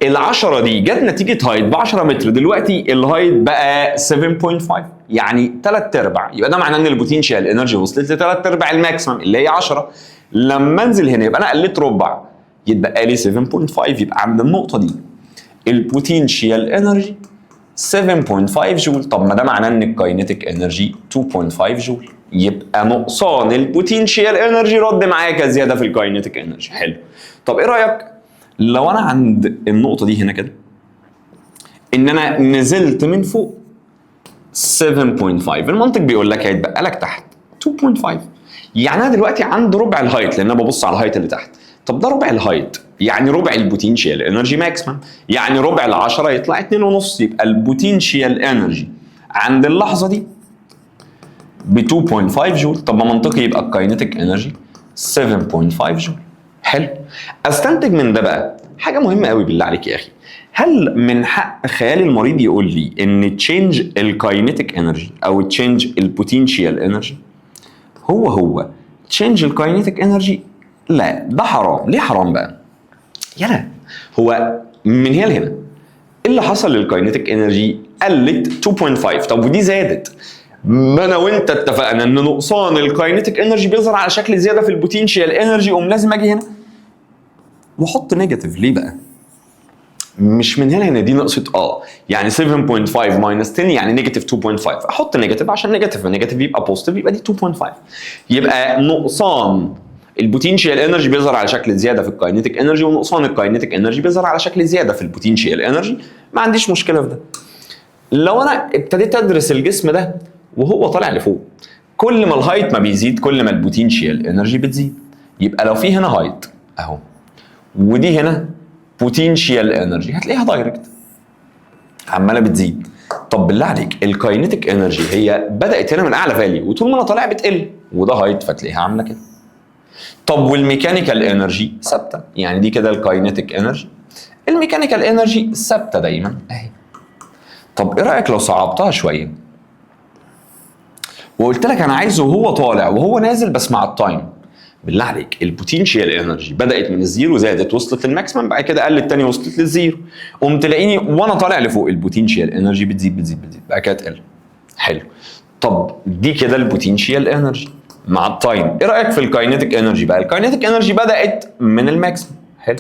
A: ال10 دي جت نتيجه هايت ب 10 متر، دلوقتي الهايت بقى 7.5 يعني 3/4، يبقى ده معناه ان البوتنشال انرجي وصلت ل 3/4 الماكسيمم اللي هي 10. لما انزل هنا يبقى انا قلت ربع، يتبقى لي 7.5. يبقى عند النقطه دي البوتنشال انرجي 7.5 جول. طب ما ده معناه ان الكاينيتيك انرجي 2.5 جول، يبقى نقصان البوتنشال انرجي رد معايا كزياده في الكاينيتيك انرجي. حلو. طب ايه رايك لو انا عند النقطه دي هنا كده ان انا نزلت من فوق 7.5، المنطق بيقول لك هيتبقى لك تحت 2.5. يعني انا دلوقتي عند ربع الهايت لان انا ببص على الهايت اللي تحت. طب ده ربع الهايت يعني ربع البوتنشال انرجي ماكسيمم، يعني ربع ال10 يطلع 2.5. يبقى البوتنشال انرجي عند اللحظه دي ب 2.5 جول. طب ما منطقي يبقى الكاينيتيك انرجي 7.5 جول. حلو. استنتج من ده بقى حاجه مهمه قوي بالله عليك يا اخي، هل من حق خيال المريض يقول لي ان تشينج الكاينيتيك انرجي او تشينج البوتنشال انرجي هو تشينج الكاينيتيك انرجي؟ لا، ده حرام. ليه حرام بقى؟ يلا هو من هنا لهنا اللي حصل للكاينيتيك انرجي قلت 2.5. طب ودي زادت، ما انا وانت اتفقنا ان نقصان الكاينيتيك انرجي بيظهر على شكل زياده في البوتنشال انرجي، قوم لازم اجي هنا واحط نيجاتيف. ليه بقى؟ مش من هنا دي نقصت يعني 7.5 ماينس 10 يعني نيجاتيف 2.5، احط نيجاتيف عشان نيجاتيف يبقى بوزيتيف، يبقى دي 2.5. يبقى نقصان البوتنشال انرجي بيظهر على شكل زياده في الكاينيتيك انرجي، ونقصان الكاينيتيك انرجي بيظهر على شكل زياده في البوتنشال انرجي. ما عنديش مشكله في ده. لو انا ابتديت ادرس الجسم ده وهو طالع لفوق، كل ما الهايت ما بيزيد كل ما البوتنشال انرجي بتزيد. يبقى لو في هنا هايت اهو ودي هنا بوتنشال انرجي هتلاقيها دايركت عماله بتزيد. طب بالله عليك الكاينيتيك انرجي هي بدات هنا من اعلى فاليو وطول ما انا طالع بتقل، وده هايت فتلاقيها عامله كده. طب والميكانيكال انرجي ثابته، يعني دي كده الكاينيتيك انرجي، الميكانيكال انرجي ثابته دايما اهي. طب ايه رايك لو صعبتها شويه وقلت لك انا عايزه وهو طالع وهو نازل بس مع التايم؟ بالله عليك البوتنشال انرجي بدات من الزيرو زادت وصلت للماكسيمم، بعد كده قلت تاني وصلت للزيرو، قمت تلاقيني وانا طالع لفوق البوتنشال انرجي بتزيد بعد كده تقل. حلو. طب دي كده البوتنشال انرجي مع التايم. ايه رايك في الكاينيتيك انرجي بقى؟ الكاينيتيك انرجي بدات من الماكسيمم حلو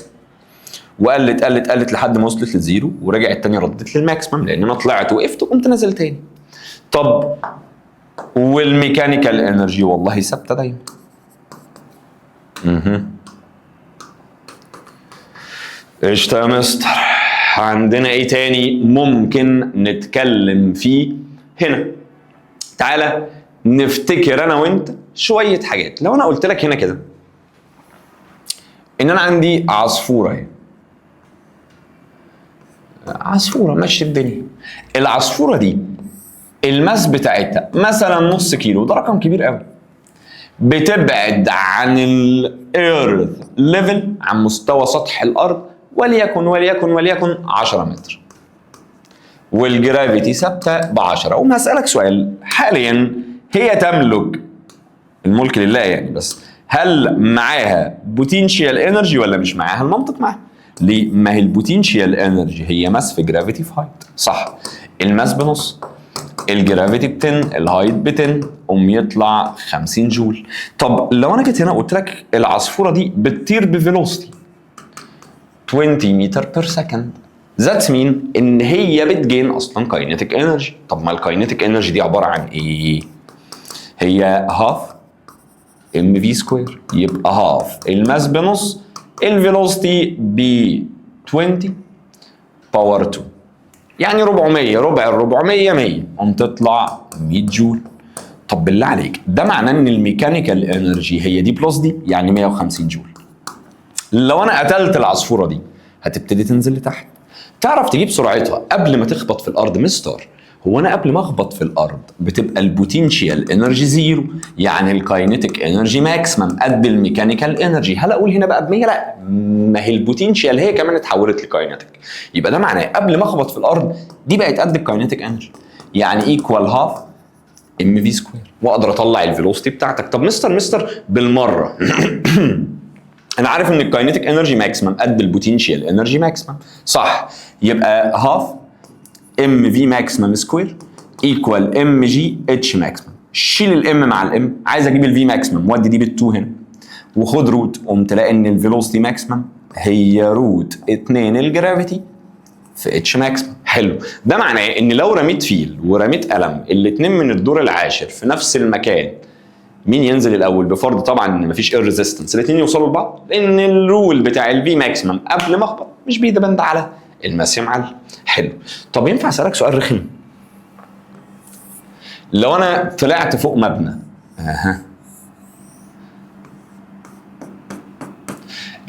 A: وقلت لحد ما وصلت للزيرو ورجعت تاني ردت للماكسيمم لان انا طلعت وقفت وقمت نازل تاني. طب والميكانيكال انرجي والله ثابته دايما. قشطة يا مستر. عندنا ايه تاني ممكن نتكلم فيه هنا؟ تعالى نفتكر انا وانت شوية حاجات. لو انا قلت لك هنا كده ان انا عندي عصفورة اهي، عصفورة ماشية الدنيا، العصفورة دي الماس بتاعتها مثلا نص كيلو، ده رقم كبير قوي، بتبعد عن الايرث ليفل، عن مستوى سطح الارض، وليكن 10 متر، والجرافيتي ثابته ب10. وما هسألك سؤال، حاليا هي تملك الملك لله يعني، بس هل معاها بوتنشال انرجي ولا مش معاها؟ المنطق معاها. ليه؟ ما هي البوتنشال انرجي هي ماس في جرافيتي في هايت، صح؟ الماس بنص، الجرافيتي ب 10، الهايت ب 10، قوم يطلع 50 جول. طب لو انا جيت هنا قلت لك العصفوره دي بتطير بفيلوسيتي 20 متر بير سكند، ذاتس مين ان هي بتجين اصلا كاينيتيك انرجي. طب ما الكاينيتيك انرجي دي عباره عن ايه؟ هي هاف ام في سكوير، يبقى هاف الماس بنص، الفيلوسيتي ب 20 باور 2، يعني 400، ربع ال 400 100، قوم تطلع 100 جول. طب بالله عليك ده معناه ان الميكانيكال انرجي هي دي بلس دي، يعني 150 جول. لو انا قتلت العصفوره دي هتبتدي تنزل لتحت. تعرف تجيب سرعتها قبل ما تخبط في الارض مستر هو انا قبل ما اخبط في الارض بتبقى البوتنشال انرجي زيرو، يعني الكاينيتيك انرجي ماكسيمم قد الميكانيكال انرجي. هل اقول هنا بقى ب 100؟ لا، ما هي البوتنشال هي كمان اتحولت لكاينيتيك. يبقى ده معناه قبل ما اخبط في الارض دي بقت قد الكاينيتيك انرجي، يعني ايكوال هاف ام في سكوير، واقدر اطلع الفيلوسيتي بتاعتك. طب مستر بالمره انا عارف ان الكاينيتيك انرجي ماكسيمم قد البوتنشال انرجي ماكسيمم، صح؟ يبقى هاف ام في ماكسيمم سكوير ايكوال ام جي اتش ماكسيمم. شيل الام مع الام، عايز اجيب الفي ماكسيمم ودي دي بال2 هنا وخد روت، قمت تلاقي ان الفيلوسيتي ماكسيمم هي روت 2 الجرافيتي في اتش ماكسيمم. حلو، ده معناه ان لو رميت فيل ورميت قلم الاثنين من الدور العاشر في نفس المكان، مين ينزل الاول؟ بفرض طبعا ان مفيش اير ريزيستنس، الاثنين يوصلوا لبعض، لان الرول بتاع الفي ماكسيمم قبل ما اخبط مش بيدبند على الماس يا معلم. حلو، طب ينفع اسالك سؤال رخم؟ لو انا طلعت فوق مبنى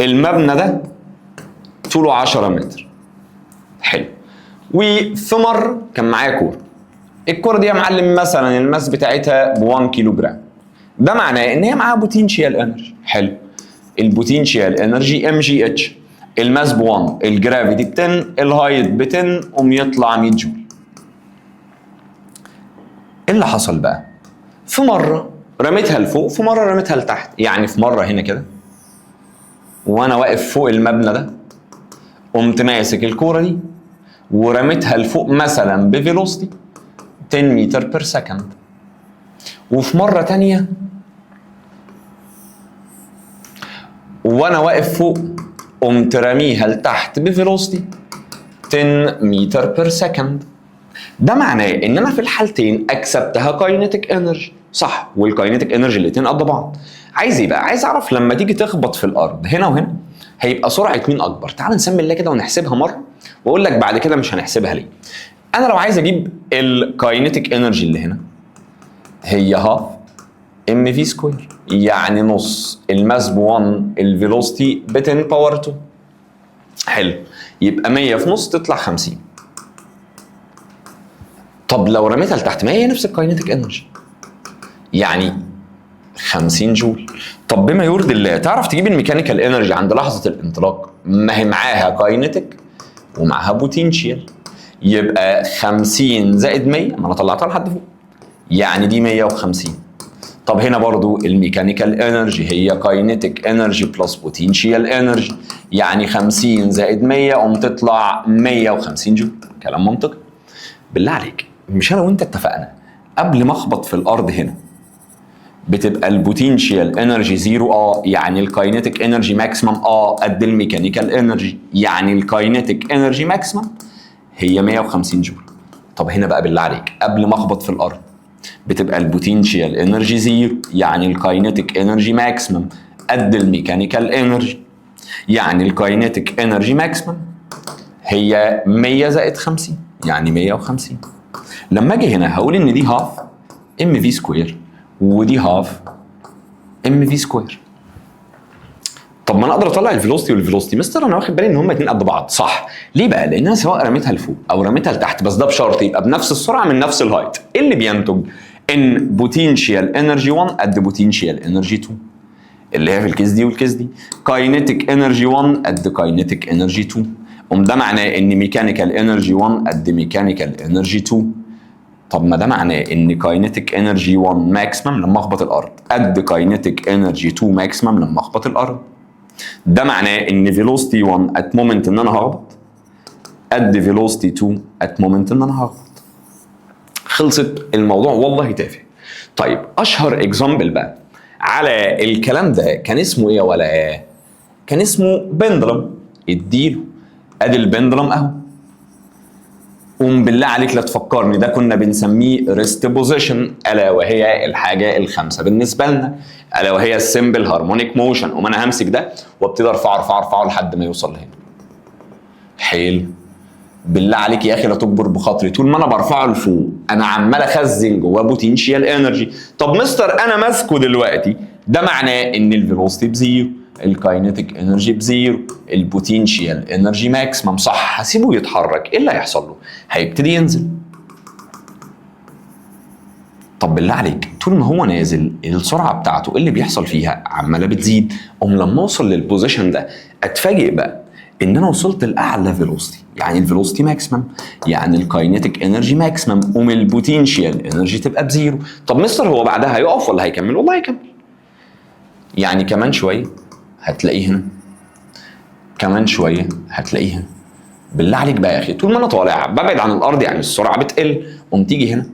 A: المبنى ده طوله 10 متر، حلو، وفي مره كان معايا كوره، الكوره دي يا معلم مثلا الماس بتاعتها ب 1 كيلو جرام، ده معناه ان هي معاها بوتنشال انرجي. حلو، البوتنشال انرجي ام جي اتش، الماس ب 1، الجرافيتي ب 10، الهايت ب 10، قوم يطلع 100 جول. ايه اللي حصل بقى؟ في مره رميتها لفوق، في مره رميتها لتحت، يعني في مره هنا كده وانا واقف فوق المبنى ده قمت ماسك الكوره دي ورميتها لفوق مثلا بفيلوسيتي 10 متر بير سكند، وفي مره تانيه وانا واقف فوق قمت راميها لتحت بفيلوسيتي 10 متر بير سكند. ده معناه ان انا في الحالتين اكسبتها كاينيتيك انرجي، صح؟ والكاينيتيك انرجي الاثنين قد بعض. عايز ايه بقى؟ عايز اعرف لما تيجي تخبط في الارض هنا وهنا هيبقى سرعه مين اكبر. تعال نسمي الله كده ونحسبها مره واقول لك بعد كده مش هنحسبها ليه. انا لو عايز اجيب الكاينيتيك انرجي اللي هنا هي هاف ام في سكوير، يعني نص الماس ب 1، الفيلوسيتي ب 10 باور 2. حلو، يبقى 100 في نص تطلع 50. طب لو رميتها لتحت ما هي نفس الكاينيتيك انرجي، يعني 50 جول. طب بما يرضي الله تعرف تجيب الميكانيكال انرجي عند لحظه الانطلاق؟ ما هي معاها كاينيتيك ومعاها بوتنشال، يبقى 50 زائد 100، ما انا طلعتها لحد فوق، يعني دي 150. طب هنا برضو الميكانيكال انرجي هي كاينيتيك انرجي بلس بوتنشال انرجي، يعني 50 زائد 100 قوم تطلع 150 جول. كلام منطقي. بالله عليك، مش انا وانت اتفقنا قبل ما اخبط في الارض هنا بتبقى البوتنشال انرجي زيرو؟ يعني الكاينيتيك انرجي ماكسيمم قد الميكانيكال انرجي، يعني الكاينيتيك انرجي ماكسيمم هي 150 جول. طب هنا بقى بالله عليك قبل ما اخبط في الارض بتبقى البوتنشال انرجي زيرو، يعني الكاينيتيك انرجي ماكسيمم قد الميكانيكال انرجي، يعني الكاينيتيك انرجي ماكسيمم هي 100 زائد 50، يعني 150. لما اجي هنا هقول ان دي هاف ام في سكوير ودي هاف ام في سكوير. طب ما انا اقدر اطلع الفيلوسيتي والفيلوسيتي. مستر انا واخد بالي ان هما الاثنين قد بعض، صح؟ ليه بقى؟ لان انا سواء رميتها لفوق او رميتها لتحت، بس ده بشرط يبقى بنفس السرعه من نفس الهايت. ايه اللي بينتج؟ ان بوتنشال انرجي 1 قد بوتنشال انرجي 2 اللي هي في الكيس دي والكيس دي، كاينيتيك انرجي 1 قد كاينيتيك انرجي 2. ده معناه ان ميكانيكال انرجي 1 قد ميكانيكال انرجي 2. طب ما ده معناه ان كاينيتيك انرجي 1 ماكسيمم لما اخبط الارض قد كاينيتيك انرجي 2 ماكسيمم لما اخبط الارض. ده معناه ان فيلوسيتي 1 ات مومنت ان انا هخبط قد فيلوسيتي 2 ات مومنت ان انا هخبط. خلصت الموضوع والله تافه. طيب اشهر اكزامبل بقى على الكلام ده كان اسمه ايه ولا كان اسمه بندلم. اديله ادي البندلم اهو. قوم بالله عليك لا تفكرني، ده كنا بنسميه ريست بوزيشن، الا وهي الحاجه الخامسه بالنسبه لنا، الا وهي السمبل هارمونيك موشن. قوم انا همسك ده وابتدي ارفعه لحد ما يوصل لهنا. حلو، بالله عليك يا اخي لا تكبر بخاطري، طول ما انا برفعه لفوق انا عمال اخزن جواه بوتنشال انرجي. طب مستر انا ماسكه دلوقتي، ده معناه ان الفيلوسيتي بزيرو، الكاينيتيك انرجي بزيرو، البوتنشال انرجي ماكسيمم، صح؟ هسيبه يتحرك، ايه اللي هيحصل له؟ هيبتدي ينزل. طب بالله عليك طول ما هو نازل السرعه بتاعته اللي بيحصل فيها عماله بتزيد، لما اوصل للبوزيشن ده اتفاجئ بقى ان انا وصلت لاعلى فيلوسيتي، يعني الفيلوسيتي ماكسيمم، يعني الكاينيتيك انرجي ماكسيمم، البوتنشال انرجي تبقى بزيرو. طب مستر هو بعدها هيقف ولا هيكمل؟ والله هيكمل، يعني كمان شويه هتلاقيه هنا، كمان شويه هتلاقيه هنا. بالله عليك بقى يا اخي طول ما انا طالع ببعد عن الارض يعني السرعه بتقل، تيجي هنا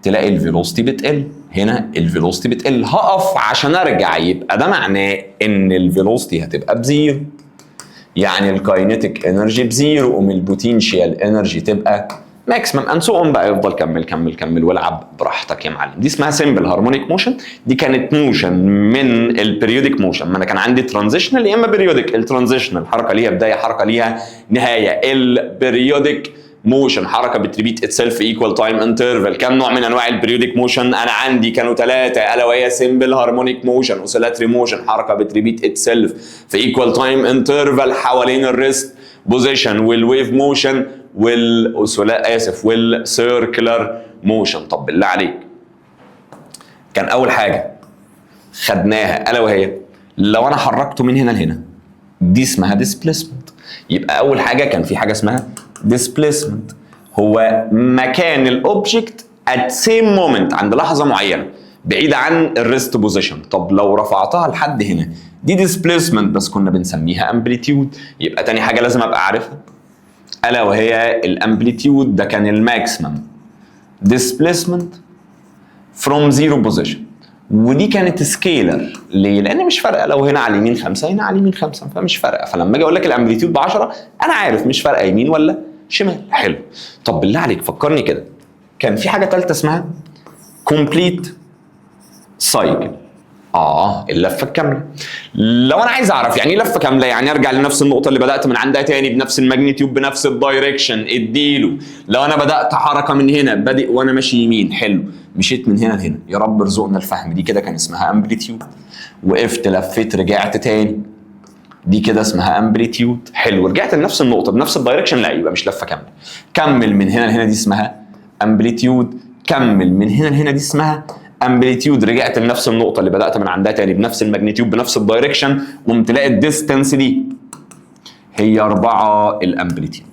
A: تلاقي الفيلوسيتي بتقل، هنا الفيلوسيتي بتقل، هقف عشان ارجع، يبقى ده معناه ان الفيلوسيتي هتبقى بزيرو، يعني الكاينيتيك انرجي بزيرو، البوتنشال انرجي تبقى ماكسيمم اند سو اون بقى. يفضل كمل كمل كمل والعب براحتك يا معلم. دي اسمها سمبل هارمونيك موشن، دي كانت موشن من البريودك موشن. ما انا كان عندي ترانزيشنال يا اما بريودك. الترانزيشنال حركه ليها بدايه، حركه ليها نهايه. البريودك موشن حركه بتريبيت اتسيلف ايكوال تايم انترفال. كم نوع من انواع البريودك موشن؟ انا عندي كانوا 3، الا وهي سمبل هارمونيك موشن، اوسيلاتري موشن حركه بتريبيت اتسيلف في ايكوال تايم انترفال حوالين الريست بوزيشن، والويف موشن والسيركلر موشن. طب بالله عليك كان اول حاجه خدناها الا وهي لو انا حركته من هنا لهنا دي اسمها ديسبليسمنت. يبقى اول حاجه كان في حاجه اسمها ديسبليسمنت، هو مكان الاوبجكت ات سيم مومنت، عند لحظه معينه بعيده عن الريست بوزيشن. طب لو رفعتها لحد هنا دي ديسبليسمنت بس كنا بنسميها امبليتيود. يبقى تاني حاجه لازم ابقى عارفها الا وهي الامبليتيود، ده كان الماكسيمم ديسبليسمنت فروم زيرو بوزيشن، ودي كانت سكيلر. ليه؟ لان مش فارقه لو هنا على اليمين 5 هنا على اليمين 5، فمش فارقه. فلما اجي اقول لك الامبليتيود ب 10 انا عارف مش فارقه يمين ولا شمال. حلو. طب بالله عليك فكرني كده، كان في حاجه ثالثه اسمها كومبليت سايكل. اللفه الكامله. لو انا عايز اعرف يعني ايه لفه كامله، يعني ارجع لنفس النقطه اللي بدات من عندها تاني بنفس الماجنتيود بنفس الدايركشن اديله. لو انا بدات حركه من هنا بادئ وانا ماشي يمين، حلو، مشيت من هنا لهنا، يا رب ارزقنا الفهم، دي كده كان اسمها امبليتيود. وقفت لفيت رجعت تاني، دي كده اسمها امبليتيود. حلو، رجعت لنفس النقطه بنفس الدايركشن، لا يبقى مش لفه كامله. كمل من هنا لهنا دي اسمها امبليتيود، كمل من هنا لهنا دي اسمها امبليتيود. رجعت لنفس النقطه اللي بدات من عندها تاني بنفس الماجنتيود بنفس الدايركشن، قمت تلاقي الديستنس دي هي 4 الامبليتيود.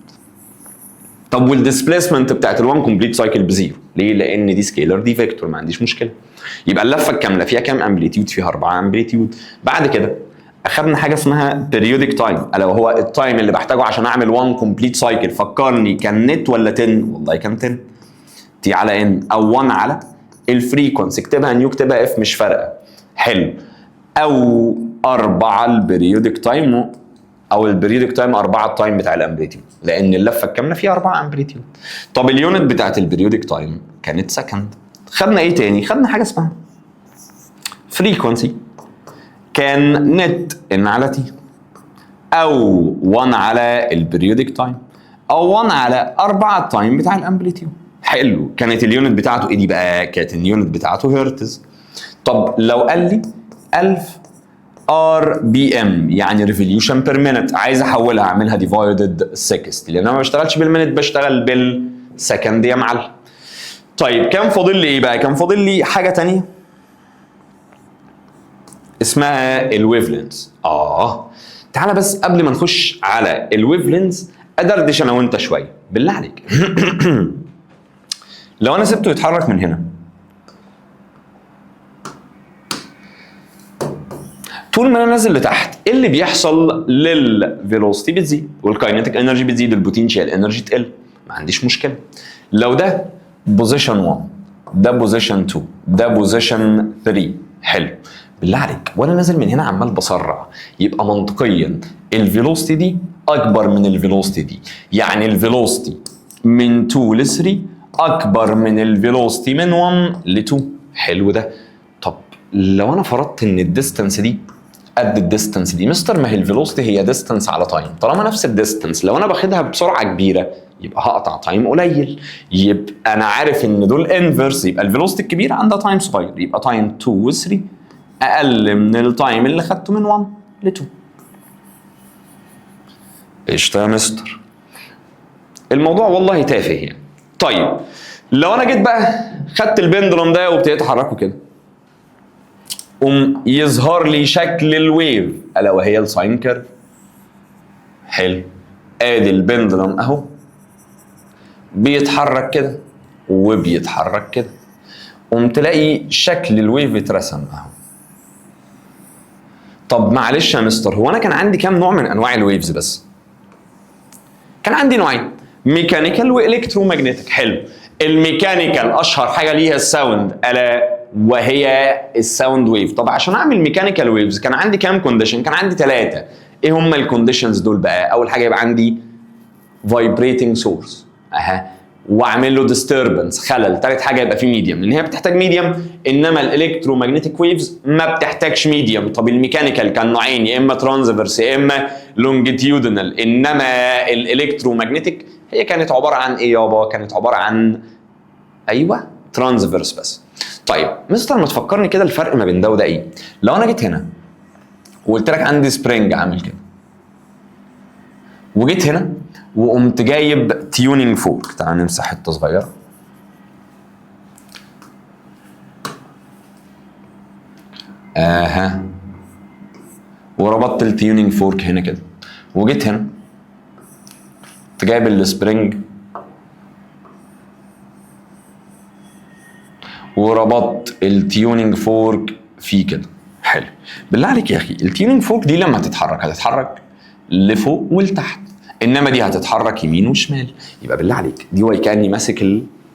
A: طب والديسبيسمنت بتاعت ال1 كومبليت سايكل بزيرو، ليه؟ لان دي سكيلر دي فيكتور، ما عنديش مشكله. يبقى اللفه الكامله فيها كام امبليتيود؟ فيها 4 امبليتيود. بعد كده اخذنا حاجه اسمها بيريودك تايم، الا وهو التايم اللي بحتاجه عشان اعمل 1 كومبليت سايكل. فكرني كان نت ولا 10؟ والله كان 10. تي على ان او 1 على الفريكونسي، اكتبها نيو اكتبها اف مش فارقه. حلو. او 4 البريودك تايم، او البريودك تايم 4 التايم بتاع الامبليتيود، لان اللفه الكامله فيها 4 امبليتيود. طب اليونت بتاعت البريودك تايم كانت سكند. خدنا ايه تاني؟ خدنا حاجه اسمها فريكونسي، كان نت ان على تي، او 1 على البريودك تايم، او 1 على 4 التايم بتاع الامبليتيود. حلو. كانت اليونت بتاعته ايه دي بقى؟ كانت اليونت بتاعته هرتز. طب لو قال لي 1000 ار بي ام يعني ريفوليوشن بير مينت، عايز احولها اعملها ديفايدد 60 لان انا ما بشتغلش بالمينت بشتغل بالسكند يا معلم. طيب كان فاضل لي ايه بقى؟ كان فاضل لي حاجه ثانيه اسمها الويف لينز. تعالى بس قبل ما نخش على الويف لينز ادردش انا وانت شويه بالله عليك. لو انا سبته يتحرك من هنا طول ما انا نازل لتحت، ايه اللي بيحصل؟ للفيلوسيتي بتزيد والكاينيتيك انرجي بتزيد، البوتنشال انرجي تقل. ما عنديش مشكله. لو ده بوزيشن 1 ده بوزيشن 2 ده بوزيشن 3، حلو. بالله عليك وانا نازل من هنا عمال بسرع، يبقى منطقيا الفيلوسيتي دي اكبر من الفيلوسيتي دي، يعني الفيلوسيتي من 2 ل 3 اكبر من الفيلوسيتي من 1 ل 2. حلو ده. طب لو انا فرضت ان الديستانس دي قد الديستانس دي، مستر ما هي الفيلوسيتي هي ديستانس على تايم، طالما نفس الديستانس لو انا باخدها بسرعه كبيره يبقى هقطع تايم قليل، يبقى انا عارف ان دول انفرس، يبقى الفيلوسيتي الكبيره عندها تايم صغير، يبقى تايم 2 و 3 اقل من التايم اللي خدته من 1 ل 2. قشطه يا مستر، الموضوع والله تافه يعني. طيب لو انا جيت بقى خدت البندلم ده وابتديت احركه كده، يظهر لي شكل الويف الا وهي الساين كيرف. حلو، ادي البندلم اهو بيتحرك كده وبيتحرك كده، تلاقي شكل الويف اترسم اهو. طب معلش يا مستر، هو انا كان عندي كام نوع من انواع الويفز بس؟ كان عندي نوعين، ميكانيكال والكترومagnetic. حلو، الميكانيكال اشهر حاجه ليها الساوند الا وهي الساوند ويف. طب عشان اعمل ميكانيكال ويفز كان عندي كام كونديشن؟ كان عندي 3. ايه هم الكونديشنز دول بقى؟ اول حاجه يبقى عندي فايبريتنج سورس واعمل له ديستربنس خلل. ثالث حاجه يبقى في ميديوم، لان هي بتحتاج ميديوم، انما الالكترومagnetic ويفز ما بتحتاجش ميديوم. طب الميكانيكال كان نوعين، يا اما ترانسفيرس يا اما لونجيتيودنال، انما الالكترومagnetic هي كانت عباره عن ايه يابا؟ كانت عباره عن ايوه ترانسفيرس بس. طيب مستر ما تفكرني كده الفرق ما بين ده وده ايه؟ لو انا جيت هنا وقلت لك عندي سبرينج عامل كده، وجيت هنا وقمت جايب تيونينج فورك، تعال نمسح حته صغيره، وربطت التيونينج فورك هنا كده، وجيت هنا قمت جايب السبرينج وربطت التيونينج فورك فيه كده. حلو، بالله عليك يا اخي التيونينج فورك دي لما هتتحرك لفوق ولتحت، انما دي هتتحرك يمين وشمال. يبقى بالله عليك دي كاني ماسك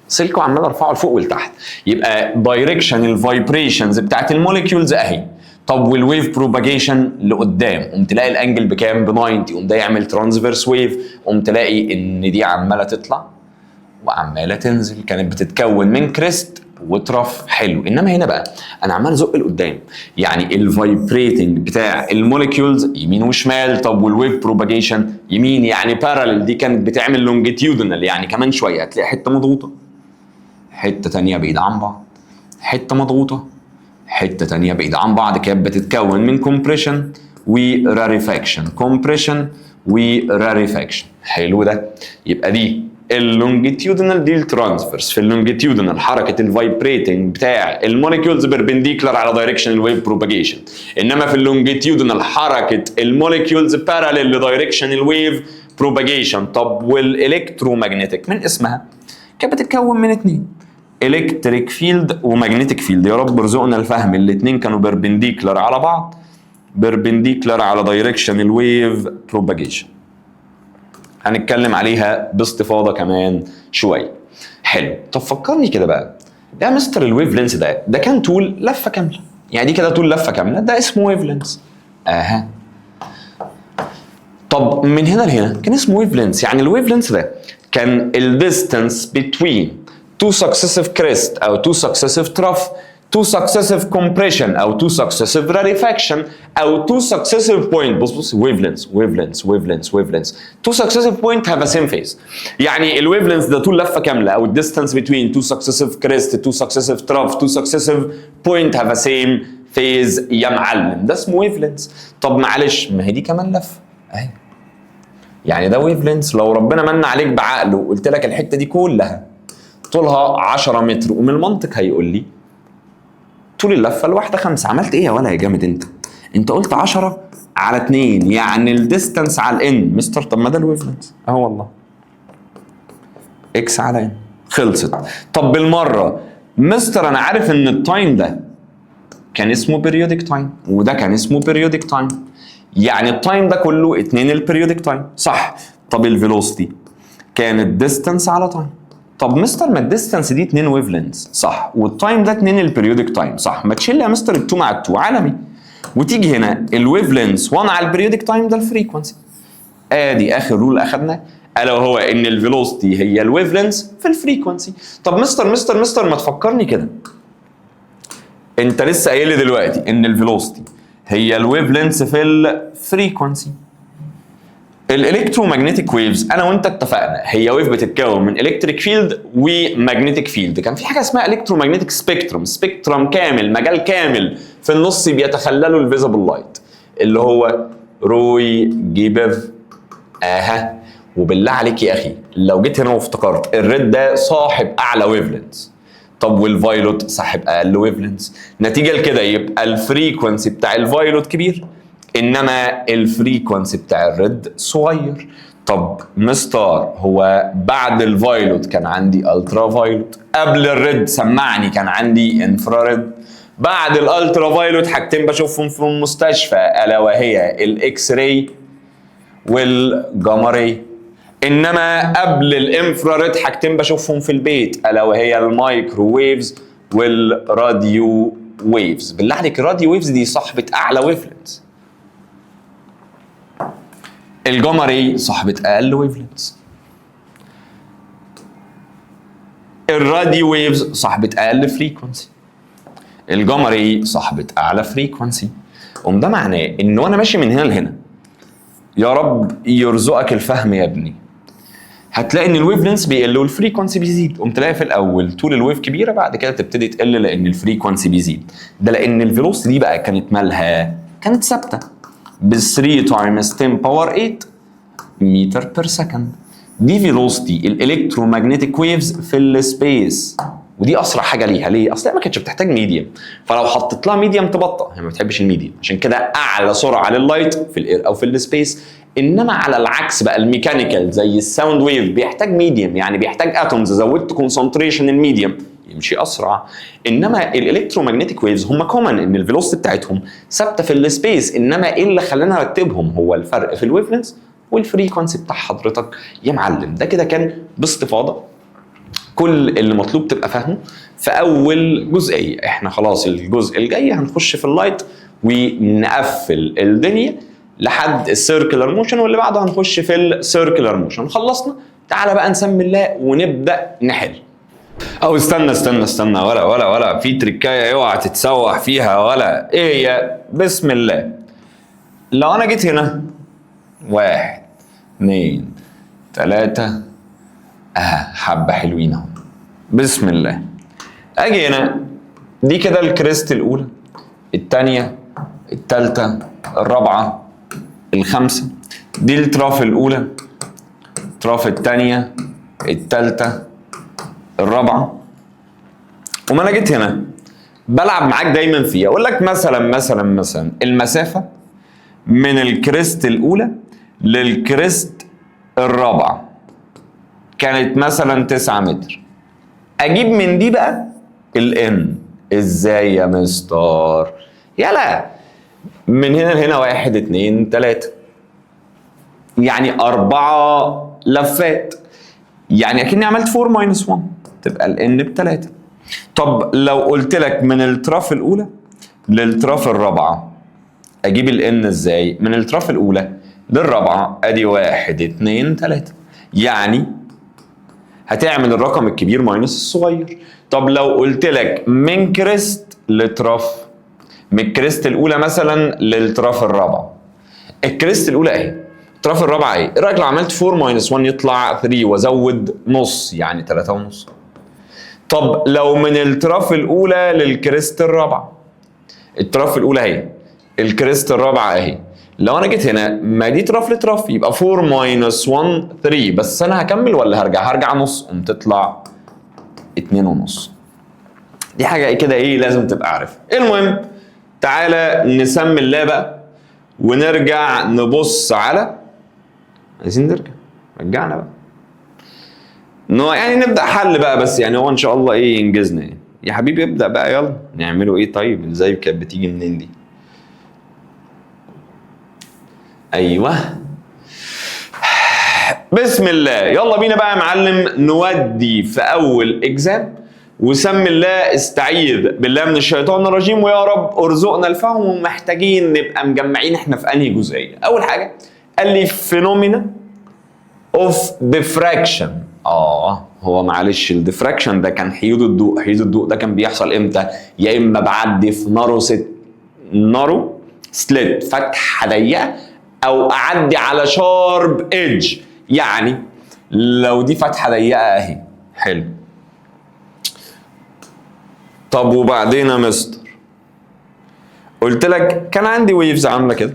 A: السلك وعمال ارفعه لفوق ولتحت، يبقى دايركشن الفايبريشنز بتاعت الموليكيولز اهي. طب والويف بروباجيشن لقدام، قمت تلاقي الانجل بكام؟ ب 90. قوم ده يعمل ترانسفيرس ويف، قمت تلاقي ان دي عماله تطلع وعماله تنزل، كانت بتتكون من كريست وترف. حلو، انما هنا بقى انا عمال ازق لقدام، يعني الفايبريتنج بتاع الموليكيولز يمين وشمال. طب والويف بروباجيشن يمين يعني بارالل، دي كانت بتعمل لونجيتيودنال، يعني كمان شويه هتلاقي حته مضغوطه، حته ثانيه بعيده عن بعض، حته مضغوطه، حته ثانيه بعيده عن بعض، كانت بتتكون من كومبريشن وراريفاكشن، كومبريشن وراريفاكشن. حلو ده، يبقى دي اللونجيتيودنال دي الترانسفيرس. في اللونجيتيودنال حركه الفايبريتنج بتاع الموليكيولز بيربنديكولار على دايركشن الويف بروباجيشن، انما في اللونجيتيودنال حركه الموليكيولز باراليل لدايركشن الويف بروباجيشن. طب والالكترومagnetic من اسمها كانت بتتكون من 2، الكتريك فيلد ومagnetic فيلد. يا رب ارزقنا الفهم، الاثنين كانوا بيربنديكولار على بعض، بيربنديكولار على دايركشن الويف بروباجيشن. هنتكلم عليها باستفاضه كمان شويه. حلو، طب فكرني كده بقى يا مستر، الويف لينس ده كان طول لفه كامله، يعني دي كده طول لفه كامله، ده اسمه ويف لينس. طب من هنا لهنا كان اسمه ويف لينس، يعني الويف لينس ده كان الديستانس بين تو سكسيسيف كريست او تو سكسيسيف تراف، تو سكسيسيف كومبريشن او تو سكسيسيف راريفاكشن او تو سكسيسيف بوينت. بص ويف لينس ويف لينس ويف لينس ويف لينس، تو سكسيسيف بوينت هاف ا سيم فيز. يعني الويف لينس ده طول لفه كامله، او الديستانس بين تو سكسيسيف كريست، تو سكسيسيف تراف، تو سكسيسيف بوينت هاف ا سيم فيز يا معلم، ده اسمه ويف لينس. طب معلش ما هي دي كمان لفه اهي، يعني ده ويف لينس. لو ربنا من عليك بعقل وقلت لك الحته دي كلها طولها 10 متر، ومن المنطق هيقول لي طول اللفه الواحده 5. عملت ايه يا ولا يا جامد انت قلت 10 على 2، يعني الديستانس على الان. مستر طب ما ده الويف لينس اهو والله، اكس على ان، خلصت. طب بالمره مستر انا عارف ان التايم ده كان اسمه بيريودك تايم وده كان اسمه بيريودك تايم، يعني التايم ده كله 2 البيريودك تايم صح. طب الفيلوسيتي كانت ديستانس على تايم. طب مستر ما الديستانس دي 2 ويف لينث صح، والتايم ده 2 البيريودك تايم صح، ما تشيل يا مستر ال2 مع ال2 عالمي، وتيجي هنا الويف لينث 1 على البيريودك تايم ده الفريكونسي. ادي اخر رول اخذنا، الا وهو ان الفيلوسيتي هي الويف لينث في الفريكونسي. طب مستر ما تفكرني كده، انت لسه قايل لي دلوقتي ان الفيلوسيتي هي الويف لينث في الفريكونسي. الالكترومagnetic ويفز انا وانت اتفقنا هي ويف بتتكون من الكتريك فيلد ومagnetic فيلد. كان في حاجه اسمها الكترومagnetic سبيكتروم، سبيكتروم كامل، مجال كامل في النص بيتخلله الفيزبل لايت اللي هو روي جيبف. وبالله عليك يا اخي لو جيت هنا وافتكرت الريد ده صاحب اعلى ويفلنس، طب والفايلوت صاحب اقل ويفلنس، نتيجه لكده يبقى الفريكونسي بتاع الفايلوت كبير انما الفريكونسي بتاع الريد صغير. طب مستر هو بعد الفايلوت كان عندي الترا فايلوت، قبل الريد سمعني كان عندي انفراريد، بعد الالترا فايلوت حاجتين بشوفهم في المستشفى الا وهي الاكس راي والجاما راي، انما قبل الانفراريد حاجتين بشوفهم في البيت الا وهي المايكروويفز والراديو ويفز. بالله عليك الراديو ويفز دي صاحبه اعلى ويفلنس، الجاما راي صاحبه اقل ويفلنس، الراديو ويفز صاحبه اقل فريكونسي، الجاما راي صاحبه اعلى فريكونسي. ده معناه ان وانا ماشي من هنا لهنا، يا رب يرزقك الفهم يا ابني، هتلاقي ان الويف لينس بيقل والفريكونسي بيزيد. قوم تلاقي في الاول طول الويف كبيره، بعد كده تبتدي تقل لان الفريكونسي بيزيد. ده لان الفيلوسيتي دي بقى كانت مالها؟ كانت ثابته ب 3 تايمز 10 باور 8 متر بير سكند. دي فيلوسيتي الالكترومagnetic ويفز في السبيس، ودي اسرع حاجه ليها. ليه؟ اصل ما كانتش بتحتاج ميديم، فلو حطيت لها ميديم تبطأ، هي ما بتحبش الميديم، عشان كده اعلى سرعه لللايت في الاير او في السبيس. انما على العكس بقى الميكانيكال زي الساوند ويف بيحتاج ميديم، يعني بيحتاج اتومز، زودت كونسنتريشن الميديم يمشي اسرع. انما الالكترومagnetic ويفز هم كومن ان الفيلوسيتي بتاعتهم ثابته في السبيس، انما ايه اللي خلانا نرتبهم؟ هو الفرق في الويف لينس والفريكونسي بتاع حضرتك يا معلم. ده كده كان باستفاضه كل اللي مطلوب تبقى فاهمه في اول جزئيه. احنا خلاص الجزء الجاي هنخش في اللايت ونقفل الدنيا لحد السيركلر موشن، واللي بعده هنخش في السيركلر موشن. خلصنا، تعالى بقى نسمي الله ونبدا نحل. او استنى ولا في تركايه اوعى تتسوح فيها ولا ايه هي. بسم الله. لو انا جيت هنا 1 2 3 حبه حلوين اهو، بسم الله. اجي هنا، دي كده الكريست الاولى، الثانيه، الثالثه، الرابعه، الخامسه. دي التراف الاولى، التراف الثانيه، الثالثه، الرابعه. وما انا جيت هنا بلعب معاك دايما فيها، اقول لك مثلا المسافه من الكريست الاولى للكريست الرابعه كانت مثلا 9 متر. اجيب من دي بقى الان ازاي يا مستر؟ يلا من هنا لهنا 1 2 3، يعني 4 لفات، يعني اكني عملت 4 ماينس 1 تبقى الان ب3. طب لو قلت لك من التراف الاولى للتراف الرابعه اجيب الان ازاي؟ من التراف الاولى للرابعه ادي 1 2 3، يعني هتعمل الرقم الكبير ماينس الصغير. طب لو قلت لك من كريست لتراف، من الكريست الاولى مثلا للتراف الرابعه، الكريست الاولى اهي، التراف الرابعه اهي، ايه رايك لو عملت 4 ماينس 1 يطلع 3 وازود نص يعني 3 ونص. طب لو من التراف الاولى للكريست الرابعه، التراف الاولى اهي، الكريست الرابعه اهي، لو انا جيت هنا ما دي تراف لتراف يبقى 4 ماينس 1 3، بس انا هكمل ولا هرجع نص؟ قوم تطلع 2 ونص. دي حاجه كده ايه لازم تبقى عارفها. المهم تعالى نسمي الله بقى ونرجع نبص على، عايزين نرجع، رجعنا بقى يعني نبدا حل بقى، بس يعني هو ان شاء الله ايه ينجزنا يعني. يا حبيبي ابدا بقى، يلا نعمله ايه؟ طيب ازاي كانت بتيجي منين دي؟ ايوه بسم الله. يلا بينا بقى يا معلم نودي في اول اكزام، وسم الله استعيذ بالله من الشيطان الرجيم ويا رب ارزقنا الفهم. ومحتاجين نبقى مجمعين احنا في انهي جزئيه. اول حاجه قال لي فينومينا اوف ديفراكشن. هو معلش الديفراكشن ده كان حيود الضوء، حيود الضوء ده كان بيحصل امتى؟ يا اما بعدي في نارو سليت فتحه ضيقه، او اعدي على شارب ايدج. يعني لو دي فتحه ضيقه اهي، حلو، طب وبعدين يا مستر قلت لك كان عندي ويفز عامله كده،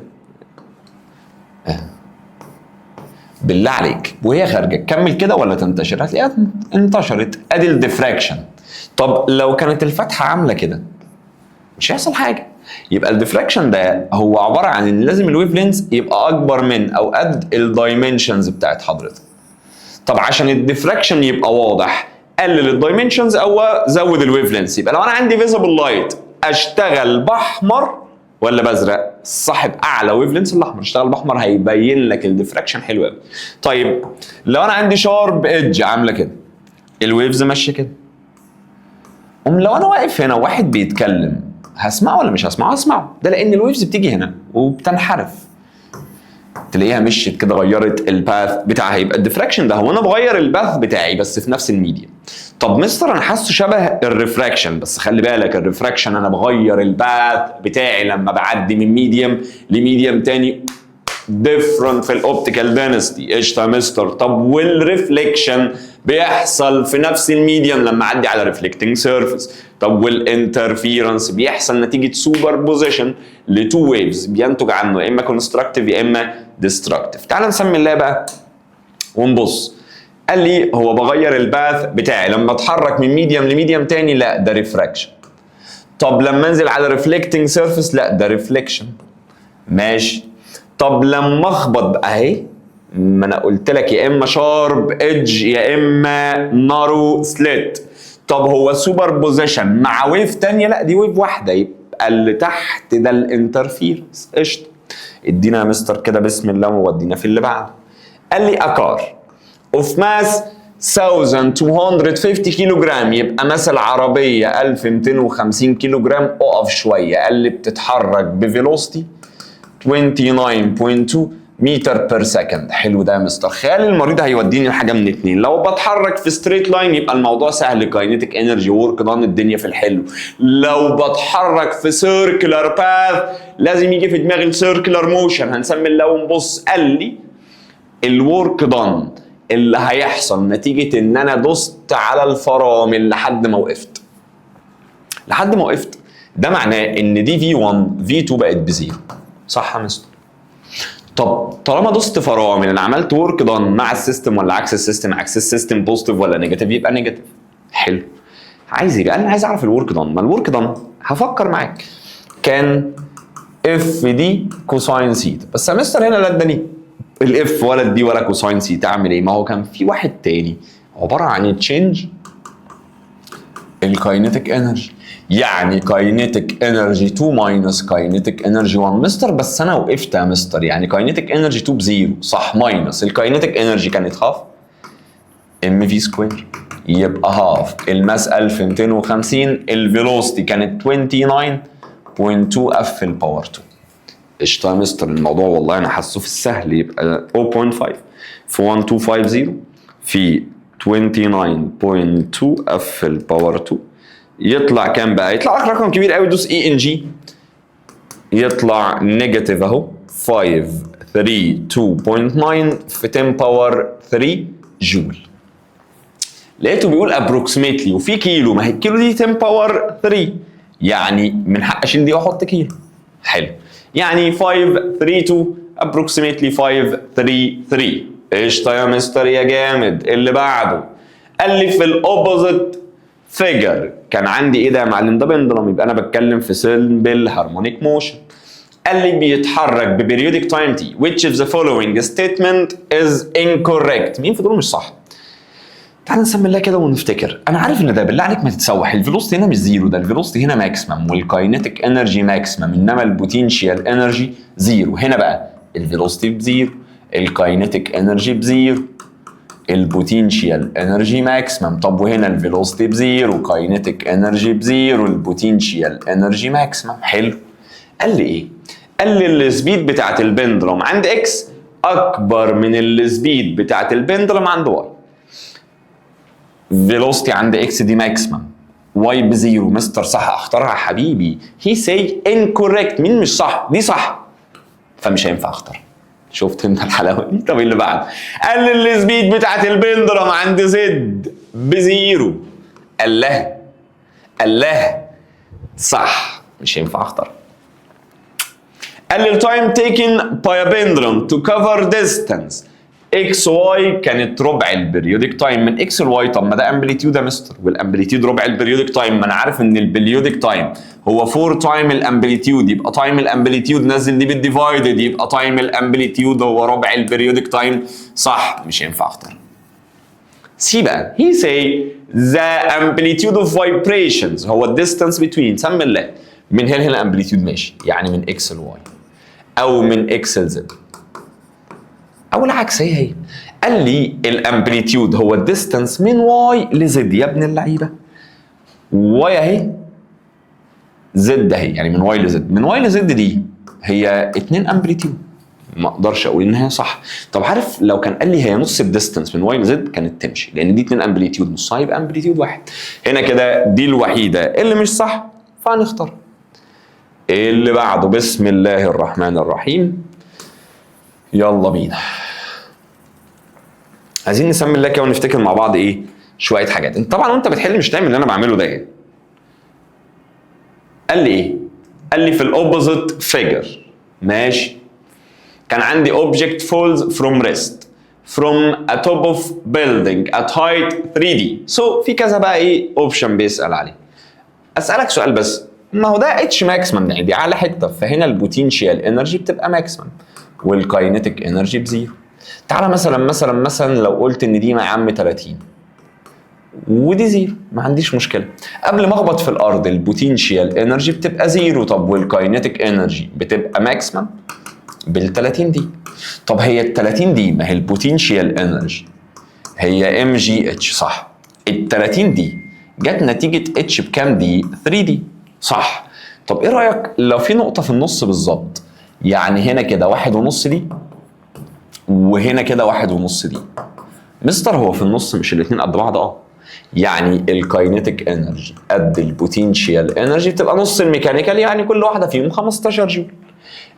A: بالله عليك وهي خارجه تكمل كده ولا تنتشر؟ هتلاقيها انتشرت. ادي الديفراكشن. طب لو كانت الفتحه عامله كده مش هيحصل حاجه. يبقى الديفراكشن ده هو عباره عن ان لازم الويف لينز يبقى اكبر من او قد الدايمنشنز بتاعت حضرتك. طب عشان الديفراكشن يبقى واضح قلل الدايمنشنز او زود الويف لينز. يبقى لو انا عندي فيزبل لايت اشتغل باحمر ولا بازرق؟ صاحب اعلى ويف لينز الاحمر. اشتغل باحمر هيبين لك الديفراكشن حلو قوي. طيب لو انا عندي شارب ايدج عامله كده الويفز ماشيه كده، لو انا واقف هنا وواحد بيتكلم هسمعه ولا مش هسمعه؟ هسمعه. ده لان الويفز بتيجي هنا وبتنحرف، تلاقيها مشيت كده غيرت الباث بتاعها. يبقى الديفراكشن ده هو انا بغير الباث بتاعي بس في نفس الميديم. طب مستر انا حاسه شبه الريفراكشن، بس خلي بالك الريفراكشن انا بغير الباث بتاعي لما بعدي من ميديم لميديم تاني ديفرنت في الاوبتيكال دينستي. قشطه يا مستر. طب والريفليكشن بيحصل في نفس الميديم لما اعدي على ريفليكتنج سيرفيس. طب والانترفيرنس بيحصل نتيجه سوبر بوزيشن لتو ويفز بينتج عنه يا اما كونستراكتيف يا اما ديستراكتيف. تعال نسمي الله بقى ونبص. قال لي هو بغير الباث بتاعي لما اتحرك من ميديم لميديم تاني، لا ده ريفراكشن. طب لما انزل على ريفليكتنج سيرفيس، لا ده ريفليكشن. ماشي. طب لما اخبط اهي، ما انا قلت لك يا اما شارب ايدج يا اما نارو سليت. طب هو سوبر بوزيشن مع ويف تانية؟ لا دي ويف واحده، يبقى اللي تحت ده الانترفيرنس. قشطه. ادينا يا مستر كده بسم الله وودينا في اللي بعده. قال لي اكار اوف ماس 1250 كيلو جرام، يبقى مثل عربيه 1250 كيلو جرام. اقف شويه. قال لي بتتحرك بفيلوستي 29.2 متر بير سكند. حلو ده يا مستر. خيال المريض هيوديني لحاجه من اتنين. لو بتحرك في ستريت لاين يبقى الموضوع سهل، كاينيتيك انرجي ورك دان الدنيا في الحلو. لو بتحرك في سيركلر باث لازم يجي في دماغي السيركلر موشن، هنسمي الله ونبص. قال لي الورك دان اللي هيحصل نتيجه ان انا دست على الفرامل لحد ما وقفت. لحد ما وقفت ده معناه ان دي V1 V2 بقت بزيرو. صح يا مستر؟ طب طالما دوست فرامل انا عملت ورك دان مع السيستم ولا عكس السيستم؟ عكس السيستم بوزيتيف ولا نيجاتيف؟ يبقى نيجاتيف. حلو. عايز ايه بقى؟ انا عايز اعرف الورك دان. ما الورك دان هفكر معاك كان اف دي كوساين سيتا، بس يا مستر هنا لا اداني الاف ولا الدي ولا كوساين سيتا. اعمل ايه؟ ما هو كان في واحد تاني عباره عن تشينج الكاينيتيك انرجي، يعني كاينيتيك انرجي 2 ماينس كاينيتيك انرجي 1. مستر بس انا وقفت يا مستر، يعني كاينيتيك انرجي 2 بزيرو صح، ماينس الكاينيتيك انرجي كانت هاف ام في سكوير، يبقى هاف الماس 1250. الفيلوسيتي كانت 29.2 اف في الباور 2. قشطه يا مستر. الموضوع والله انا حاسه في السهل. يبقى 0.5 في 1250 في 29.2 اف في الباور 2 يطلع كام بقى؟ يطلع لك رقم كبير قوي. دوس اي ان جي يطلع نيجاتيف اهو 532.9 في 10 باور 3 جول. لقيته بيقول ابروكسيميتلي وفي كيلو، ما هي الكيلو دي 10 باور 3، يعني من حق اشيل دي واحط كيلو. حلو. يعني 532 ابروكسيميتلي 533. قشطه يا مستر يا جامد. اللي بعده قال لي في الاوبوزيت فيجر كان عندي ايه ده يا معلم؟ ده بندلم. يبقى انا بتكلم في سيمبل هارمونيك موشن. قال لي بيتحرك ببريودك تايم تي which of the following statement is incorrect. مين في دول مش صح؟ تعال نسمي الله كده ونفتكر. انا عارف ان ده بالله عليك ما تتسوح. الفيلوسيتي هنا مش زيرو، ده الفيلوسيتي هنا ماكسيمم والكاينيتيك انرجي ماكسيمم، انما البوتنشال انرجي زيرو. هنا بقى الفيلوسيتي بزيرو، الكاينيتيك انرجي بزيرو، البوتنشال انرجي ماكسيمم. طب وهنا الفيلوسيتي بزيرو، كاينيتيك انرجي بزيرو، البوتنشال انرجي ماكسيمم. حلو. قال لي ايه؟ قال لي السبيد بتاعت البندلم عند اكس اكبر من السبيد بتاعت البندلم عند واي. فيلوسيتي عند اكس دي ماكسيمم، واي بزيرو. مستر صح اختارها يا حبيبي. هي سي انكوريكت. مين مش صح؟ دي صح، فمش هينفع اختار. شفت انت الحلاوه دي؟ طب اللي بعد قال لي السبيد بتاعت البندلم عند زد بزيرو. قال لها صح، مش هينفع اختار. قال لي التايم تيكن باي pendulum تو كفر ديستانس اكس واي كانت ربع البريودك تايم من اكس لواي. طب ما ده امبليتيود يا مستر، والامبليتيود ربع البريودك تايم، ما انا عارف ان البريودك تايم هو 4 تايم الامبليتيود، يبقى تايم الامبليتيود نزل دي بالديفايدد، يبقى تايم الامبليتيود هو ربع البريودك تايم. صح، مش هينفع اختار. سي بقى he say the amplitude of vibrations هو الديستانس between، سمي الله، من هنا الامبليتيود ماشي، يعني من اكس لواي او من اكس لزد او العكس، هي قال لي الامبليتيود هو الديستانس من واي لزد. يا ابن اللعيبه، واي اهي، زد اهي، يعني من واي لزد. من واي لزد دي هي 2 امبليتيود، ما اقدرش اقول ان هي صح. طب عارف لو كان قال لي هي نص الديستانس من واي لزد كانت تمشي، لان دي 2 امبليتيود، نصها يبقى امبليتيود واحد. هنا كده دي الوحيده اللي مش صح، فهنختار. اللي بعده بسم الله الرحمن الرحيم، يلا بينا. عايزين نسمي الله كده ونفتكر مع بعض ايه شويه حاجات. انت طبعا وانت بتحل مش تعمل اللي انا بعمله ده يعني. قال لي ايه؟ قال لي في الاوبوزيت فيجر، ماشي، كان عندي object falls from rest from a top of building at height 3D. so في كذا بقى ايه اوبشن بيسأل عليه. اسألك سؤال بس، ما هو ده اتش ماكسيمم، يعني دي اعلى حته، فهنا البوتنشال انرجي بتبقى ماكسيمم والكاينيتيك انرجي بزيرو. تعالى مثلا لو قلت ان دي يا عم 30 ودي زيرو، ما عنديش مشكله. قبل ما اخبط في الارض البوتنشال انرجي بتبقى زيرو، طب والكاينيتيك انرجي بتبقى ماكسيمم بال 30 دي. طب هي ال 30 دي ما هي البوتنشال انرجي هي ام جي اتش، صح؟ ال 30 دي جت نتيجه اتش بكام دي؟ 3 دي، صح؟ طب ايه رايك لو في نقطه في النص بالظبط، يعني هنا كده 1.5 دي وهنا كده 1.5 دي. مستر هو في النص مش الاثنين قد بعض؟ يعني الكاينيتيك انرجي قد البوتنشال انرجي بتبقى نص الميكانيكال، يعني كل واحده فيهم 15 جول.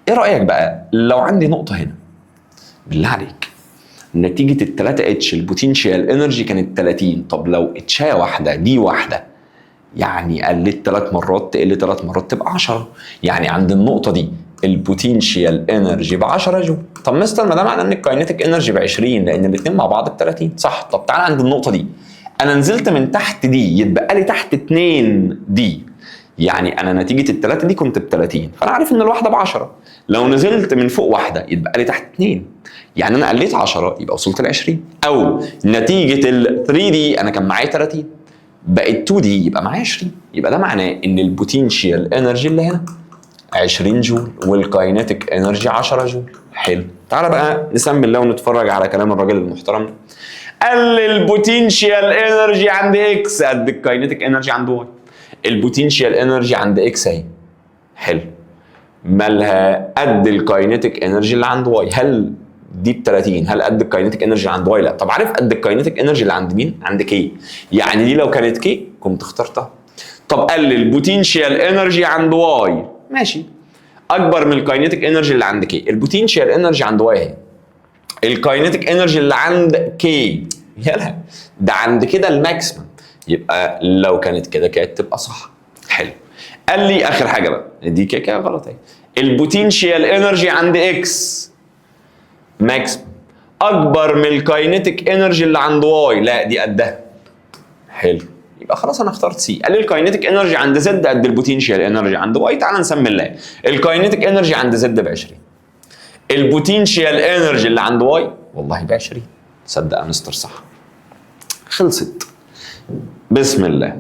A: ايه رايك بقى لو عندي نقطه هنا، بالله عليك، نتيجه ال 3 اتش البوتنشال انرجي كانت 30، طب لو اتشايه واحده دي واحده، يعني قلت 3 مرات تقل 3 مرات تبقى 10، يعني عند النقطه دي البوتنشال انرجي ب 10 جول. طب مستر ما ده معناه ان الكاينيتيك انرجي ب 20، لان الاثنين مع بعض ب 30، صح؟ طب تعالى عند النقطه دي، انا نزلت من تحت دي يتبقى لي تحت 2 دي، يعني انا نتيجه الثلاثه دي كنت ب 30، فانا عارف ان الواحده ب 10. لو نزلت من فوق واحده يتبقى لي تحت 2، يعني انا قليت 10 يبقى وصلت ل 20. او نتيجه ال 3 دي انا كان معايا 30 بقت 2 دي يبقى معايا 20، يبقى ده معناه ان البوتنشال انرجي اللي هنا 20 جول والكاينيتيك انرجي 10 جول. حلو، تعالى بقى نسمي الله ونتفرج على كلام الراجل المحترم. قال البوتنشال انرجي عند اكس قد الكاينيتيك انرجي عند واي. البوتنشال انرجي عند اكس اهي، حلو، مالها قد الكاينيتيك انرجي اللي عند واي. هل دي ب 30؟ هل قد الكاينيتيك انرجي عند واي؟ لا. طب عارف قد الكاينيتيك انرجي اللي عند مين؟ عند كي، يعني دي لو كانت كي كنت اخترتها. طب قال البوتنشال انرجي عند واي، ماشي، اكبر من الكاينيتيك انرجي اللي عند كي. البوتنشال انرجي عند واي اهي، الكاينيتيك انرجي اللي عند كي، يلا ده عند كده الماكسيمم، يبقى لو كانت كده كانت تبقى صح. حلو، قال لي اخر حاجه بقى، دي كده غلط اهي، البوتنشال انرجي عند اكس ماكسيمم اكبر من الكاينيتيك انرجي اللي عند واي، لا دي قدها. حلو، يبقى خلاص انا اخترت سي. قال لي الكاينيتيك انرجي عند زد قد البوتنشال انرجي عند واي، تعال نسمي الله. الكاينيتيك انرجي عند زد ب 20، البوتنشال انرجي اللي عند واي والله ب 20. صدق يا مستر صح. خلصت. بسم الله.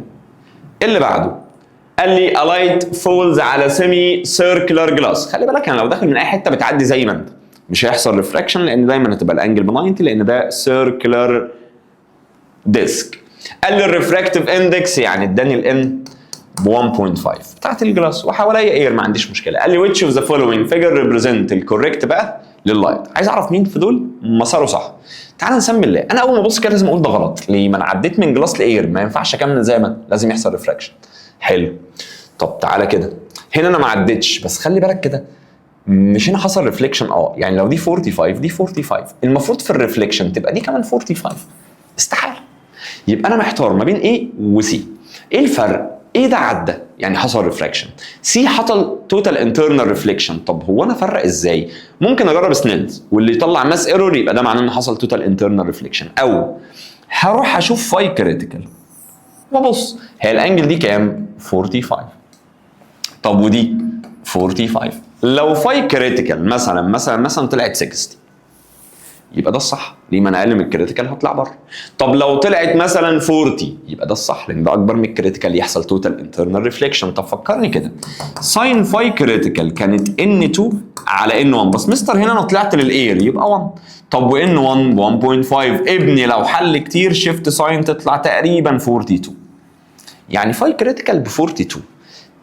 A: اللي بعده قال لي a light falls على semi circular glass. خلي بالك انا لو داخل من اي حته بتعدي زي ما انت مش هيحصل ريفراكشن، لان دايما هتبقى الانجل ب 90 لان ده circular disk. قال لي الريفراكتيف اندكس يعني اداني الان ب 1.5 بتاعت الجلاس وحواليا اير، ما عنديش مشكله. قال لي which of the following figure represent الكوريكت بقى لللايت. عايز اعرف مين في دول مساره صح. تعال نسمي الله. انا اول ما ابص كده لازم اقول ده غلط، ليه؟ ما انا عديت من جلاس لاير، ما ينفعش اكمل زي ما لازم يحصل ريفراكشن. حلو، طب تعالى كده، هنا انا ما عدتش، بس خلي بالك كده مش هنا حصل ريفليكشن. يعني لو دي 45 دي 45 المفروض في الريفليكشن تبقى دي كمان 45، استحاله. يبقى انا محتار ما بين ايه وسي. ايه الفرق؟ ايه ده عدى يعني حصل ريفراكشن. سي حصل توتال انترنال ريفليكشن. طب هو انا افرق ازاي؟ ممكن اجرب سنيلز واللي يطلع ماس ايرور يبقى ده معناه ان حصل توتال انترنال ريفليكشن، او هروح اشوف فاي كريتيكال وابص هي الانجل دي كام؟ 45. طب ودي 45. لو فاي كريتيكال مثلا طلعت 60 يبقى ده الصح، ليه؟ ما انا اقل من الكريتيكال هطلع بره. طب لو طلعت مثلا 40 يبقى ده الصح، لان ده اكبر من الكريتيكال يحصل توتال انترنال ريفليكشن. طب فكرني كده، ساين فاي كريتيكال كانت N2 على N1، بس مستر هنا انا طلعت للاير يبقى 1. طب وN1 1.5، ابني لو حل كتير شيفت ساين تطلع تقريبا 42، يعني فاي كريتيكال ب 42.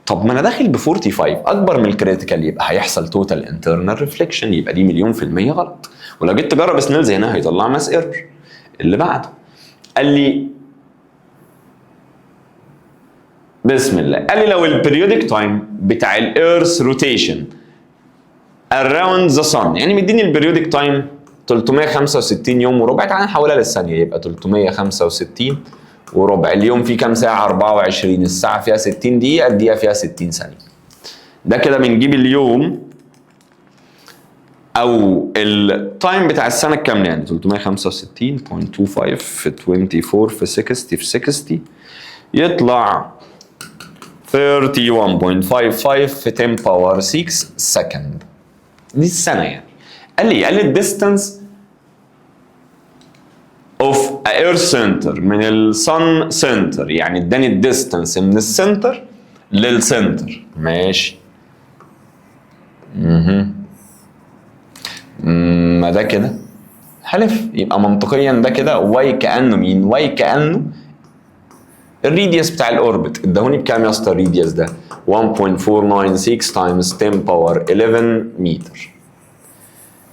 A: طب ما انا داخل ب 45 اكبر من الكريتيكال يبقى هيحصل توتال انترنال ريفليكشن، يبقى دي مليون في المية غلط. ولو جيت تجرب سنيلز هنا هيطلع ماس ايرور. اللي بعده قال لي بسم الله، قال لي لو البريودك تايم بتاع الايرث روتيشن اراوند ذا صن، يعني مديني البريودك تايم 365 يوم وربع، تعالى نحولها للثانيه يبقى 365 وربع. اليوم فيه كام ساعه؟ 24، الساعه فيها 60 دقيقه، الدقيقه فيها 60 ثانيه. ده كده بنجيب اليوم او التايم بتاع السنه الكامله، يعني 365.25 في 24 في 60 في 60 يطلع 31.55 في 10 باور 6 سكند. دي السنه يعني. قال لي الديستانس اوف اير سنتر من الصن سنتر، يعني اداني الديستانس من السنتر للسنتر. ماشي. ما ده كده حلف، يبقى منطقيا ده كده واي كانه مين؟ واي كانه الريديوس بتاع الاوربت. اداهوني بكام يا اسطى الريديوس ده؟ 1.496 تايمز 10 باور 11 متر.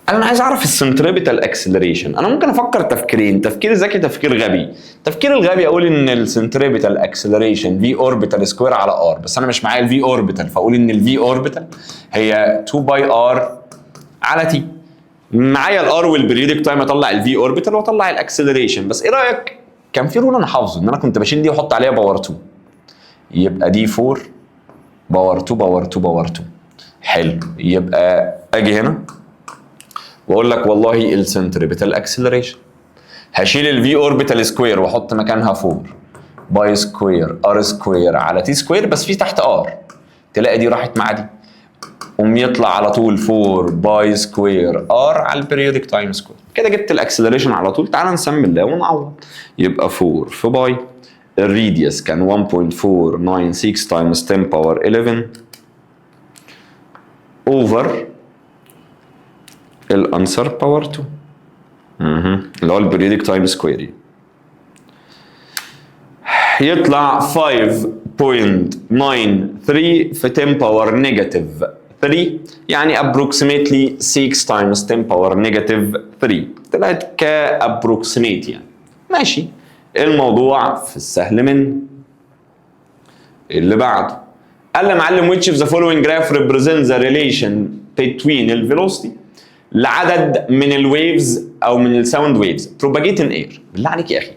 A: انا عايز اعرف السنتريبيتال اكسلريشن. انا ممكن افكر تفكيرين، تفكير ذكي تفكير غبي. تفكير الغبي اقول ان السنتريبيتال اكسلريشن في اوربيتال سكوير على ار، بس انا مش معايا الفي اوربيتال، فاقول ان الفي اوربيتال هي 2 باي ار على تي. معايا الار والبريودك تايم اطلع الفي اوربيتال واطلع الاكسلريشن. بس ايه رايك؟ كان في رول انا حافظه ان انا كنت بشيل دي واحط عليها باور 2، يبقى دي 4 باور 2 باور 2 باور 2. حلو، يبقى اجي هنا واقول لك والله السنتريبيتال اكسلريشن هشيل الفي اوربيتال سكوير واحط مكانها 4 باي سكوير ار سكوير على تي سكوير، بس في تحت ار، تلاقي دي راحت مع دي، قوم يطلع على طول 4 باي سكوير ار على البريودك تايم سكوير. كده جبت الاكسلريشن على طول. تعال نسمي الله ونعوض. يبقى 4 في باي، الريديوس كان 1.496 تايمز 10 باور 11 اوفر الانسر باور 2 اللي هو البريودك تايم سكوير، يطلع 5.93 في 10 باور نيجاتيف 3، يعني approximately 6 times 10 باور نيجاتيف 3. طلعت كابروكسيميت يعني. ماشي، الموضوع في السهل منه. اللي بعده قال لي معلم which of the following graph represents the relation between الفيلوسيتي لعدد من الويفز او من الساوند ويفز propagating air. بالله عليك يا اخي،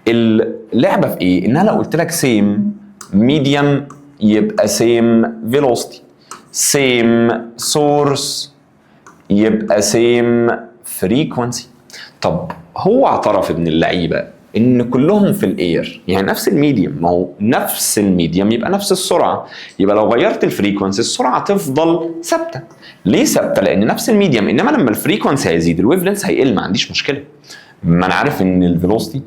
A: اللعبه في ايه؟ انها لو قلت لك سيم ميديم يبقى سيم فيلوسيتي، سيم سورس يبقى سيم فريكونسي. طب هو اعترف ابن اللعيبه ان كلهم في الاير، يعني نفس الميديم. ما هو نفس الميديم يبقى نفس السرعه، يبقى لو غيرت الفريكونسي السرعه تفضل ثابته. ليه ثابته؟ لان نفس الميديم، انما لما الفريكونسي هيزيد الويف لينث هيقل، ما عنديش مشكله. ما انا عارف ان الفيلوسيتي